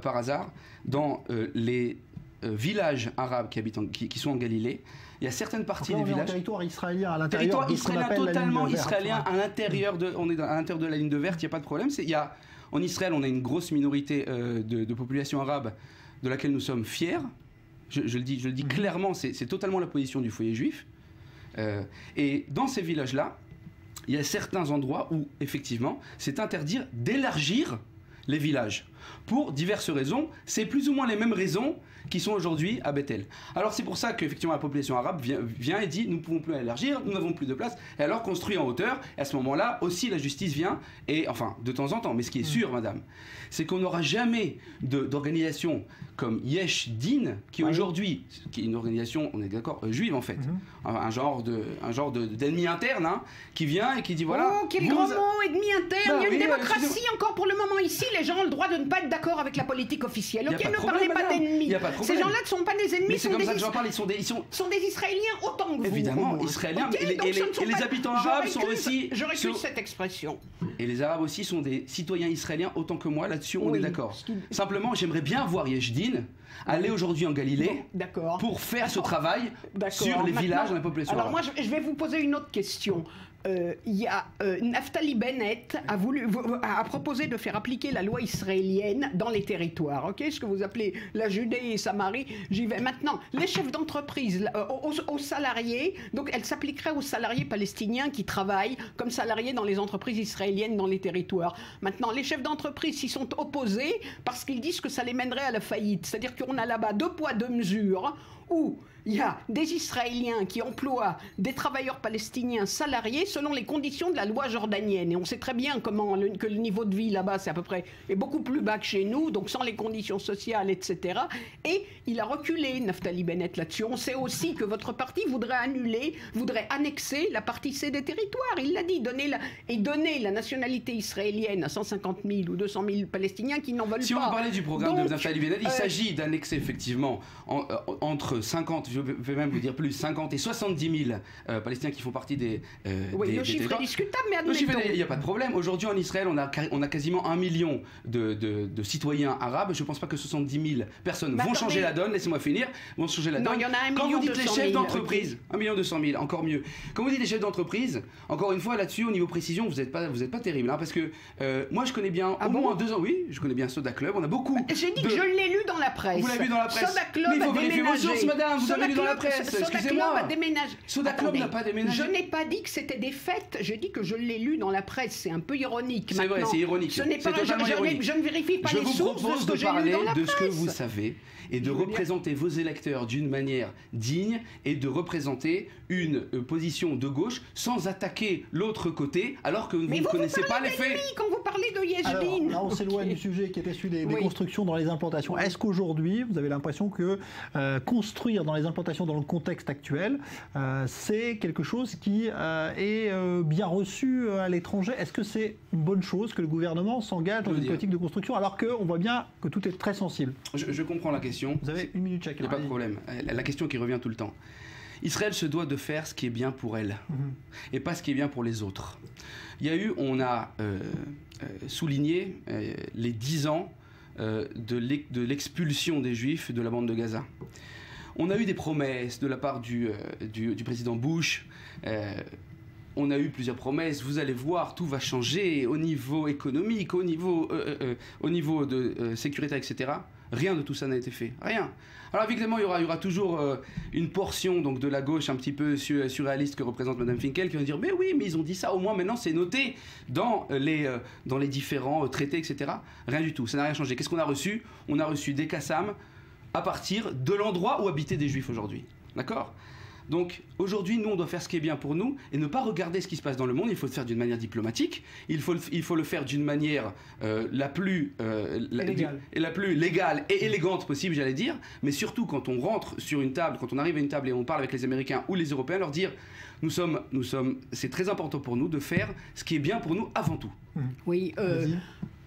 par hasard. Dans les villages arabes qui sont en Galilée, il y a certaines parties des villages... territoire israélien à l'intérieur de ce qu'on appelle totalement la ligne israélien, verte. à l'intérieur on est à l'intérieur de la ligne de verte, il n'y a pas de problème. En Israël, on a une grosse minorité de population arabe de laquelle nous sommes fiers. Je le dis clairement, c'est totalement la position du foyer juif. Et dans ces villages-là, il y a certains endroits où, effectivement, c'est interdit d'élargir les villages. Pour diverses raisons, c'est plus ou moins les mêmes raisons qui sont aujourd'hui à Bethel. Alors c'est pour ça qu'effectivement la population arabe vient et dit nous ne pouvons plus élargir, nous n'avons plus de place, et alors construit en hauteur, et à ce moment-là aussi la justice vient, et enfin de temps en temps, mais ce qui est sûr madame, c'est qu'on n'aura jamais d'organisation comme Yesh Din, qui aujourd'hui, qui est une organisation, on est d'accord, juive en fait, un genre d'ennemi interne, qui vient et qui dit voilà... Oh, quel grand mot, ennemi interne, il y a une démocratie encore pour le moment ici, les gens ont le droit de ne pas être d'accord avec la politique officielle, ok, ne parlez pas d'ennemis. Ces gens-là ne sont pas des ennemis, mais c'est comme ça que j'en parle, ils sont des Israéliens autant que vous. Évidemment, Israéliens, et les habitants arabes sont aussi... Je récuse cette expression. Et les Arabes aussi sont des citoyens israéliens autant que moi, là-dessus on est d'accord. Simplement, j'aimerais bien voir Yesh Din aller aujourd'hui en Galilée pour faire ce travail sur les villages de la population arabe. Alors moi, je vais vous poser une autre question. Naftali Bennett a proposé de faire appliquer la loi israélienne dans les territoires, ok, ce que vous appelez la Judée et Samarie. J'y vais maintenant. Les chefs d'entreprise, aux salariés, donc elle s'appliquerait aux salariés palestiniens qui travaillent comme salariés dans les entreprises israéliennes dans les territoires. Maintenant, les chefs d'entreprise s'y sont opposés parce qu'ils disent que ça les mènerait à la faillite. C'est-à-dire qu'on a là-bas 2 poids 2 mesures où il y a des Israéliens qui emploient des travailleurs palestiniens salariés selon les conditions de la loi jordanienne. Et on sait très bien que le niveau de vie là-bas, c'est à peu près, est beaucoup plus bas que chez nous, donc sans les conditions sociales, etc. Et il a reculé, Naftali Bennett, là-dessus. On sait aussi que votre parti voudrait annexer la partie C des territoires. Il l'a dit, donner la nationalité israélienne à 150 000 ou 200 000 Palestiniens qui n'en veulent pas. Si on parlait du programme de Naftali Bennett, il s'agit d'annexer effectivement entre 50, je vais même vous dire plus, 50 et 70 000 Palestiniens qui font partie des le chiffre est discutable, mais admettons. Il n'y a pas de problème. Aujourd'hui en Israël, on a quasiment 1 million de citoyens arabes. Je ne pense pas que 70 000 personnes vont changer la donne. Laissez-moi finir. Vont changer la donne. Non, il y en a 1 million. Quand vous dites les chefs d'entreprise, 1 200 000, encore mieux. Quand vous dites les chefs d'entreprise, encore une fois là-dessus, au niveau précision, vous n'êtes pas terrible, parce que moi je connais bien au moins 2 ans. Oui, je connais bien Soda Club. On a beaucoup. J'ai dit que je l'ai lu dans la presse. Vous l'avez lu dans la presse. Soda Club a déménagé. Madame, vous avez lu dans la presse. Excusez-moi. Soda Club n'a pas déménagé. Je n'ai pas dit que c'était des fêtes. J'ai dit que je l'ai lu dans la presse. C'est un peu ironique. C'est vrai, c'est ironique. Je ne vérifie pas les sources de ce que j'ai lu dans la presse. Je vous propose de parler de ce que vous savez et de représenter vos électeurs d'une manière digne et de représenter une position de gauche sans attaquer l'autre côté alors que vous ne connaissez pas les faits. Quand vous parlez de Yesh Din. Alors là, on s'éloigne du sujet qui était celui des constructions dans les implantations. Est-ce qu'aujourd'hui, vous avez l'impression que construire dans les implantations dans le contexte actuel, c'est quelque chose qui est bien reçu à l'étranger? Est-ce que c'est une bonne chose que le gouvernement s'engage dans une politique de construction alors qu'on voit bien que tout est très sensible? Je comprends la question. Vous avez 1 minute chacun. Il n'y a pas de problème. La question qui revient tout le temps. Israël se doit de faire ce qui est bien pour elle et pas ce qui est bien pour les autres. On a souligné les 10 ans de l'expulsion des Juifs de la bande de Gaza. On a eu des promesses de la part du président Bush. On a eu plusieurs promesses. Vous allez voir, tout va changer au niveau économique, au niveau de sécurité, etc. Rien de tout ça n'a été fait. Rien. Alors évidemment, il y aura toujours une portion donc, de la gauche un petit peu surréaliste que représente Mme Finkel qui va dire « Mais oui, mais ils ont dit ça, au moins maintenant c'est noté dans les différents traités, etc. » Rien du tout, ça n'a rien changé. Qu'est-ce qu'on a reçu? On a reçu des Qassam à partir de l'endroit où habitaient des Juifs aujourd'hui. D'accord? Donc aujourd'hui, nous, on doit faire ce qui est bien pour nous et ne pas regarder ce qui se passe dans le monde. Il faut le faire d'une manière diplomatique. Il faut le faire d'une manière la plus légale et élégante possible, j'allais dire. Mais surtout, quand on rentre sur une table, quand on arrive à une table et on parle avec les Américains ou les Européens, leur dire c'est très important pour nous de faire ce qui est bien pour nous avant tout. Oui.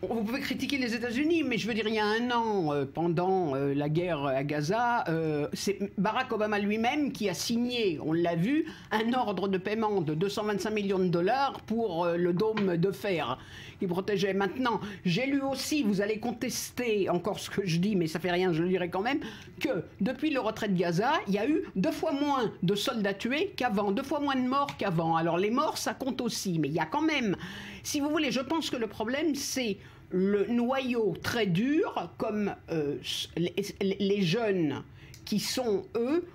Vous pouvez critiquer les États-Unis, mais je veux dire, il y a un an, pendant la guerre à Gaza, c'est Barack Obama lui-même qui a signé, on l'a vu, un ordre de paiement de 225 millions de dollars pour le dôme de fer qui protégeait. Maintenant, j'ai lu aussi, vous allez contester encore ce que je dis, mais ça fait rien, je le dirai quand même, que depuis le retrait de Gaza, il y a eu 2 fois moins de soldats tués qu'avant, 2 fois moins de morts qu'avant. Alors les morts, ça compte aussi, mais il y a quand même, si vous voulez, je pense que le problème, c'est le noyau très dur, comme les jeunes qui sont, eux,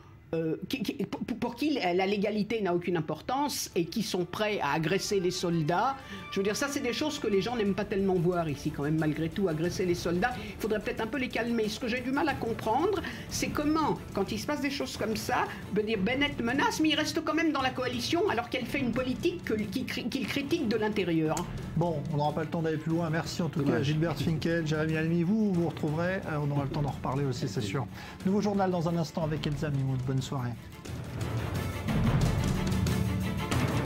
pour qui la légalité n'a aucune importance et qui sont prêts à agresser les soldats. Je veux dire, ça, c'est des choses que les gens n'aiment pas tellement voir ici, quand même, malgré tout, agresser les soldats. Il faudrait peut-être un peu les calmer. Ce que j'ai du mal à comprendre, c'est comment, quand il se passe des choses comme ça, Bennett menace, mais il reste quand même dans la coalition, alors qu'elle fait une politique qu'il critique de l'intérieur. Bon, on n'aura pas le temps d'aller plus loin. Merci en tout cas, Gilberte Finkel, Jérémy Almy. Vous retrouverez. On aura le temps d'en reparler aussi, c'est sûr. Nouveau journal dans un instant avec Elsa Mimoud. Bonne soirée.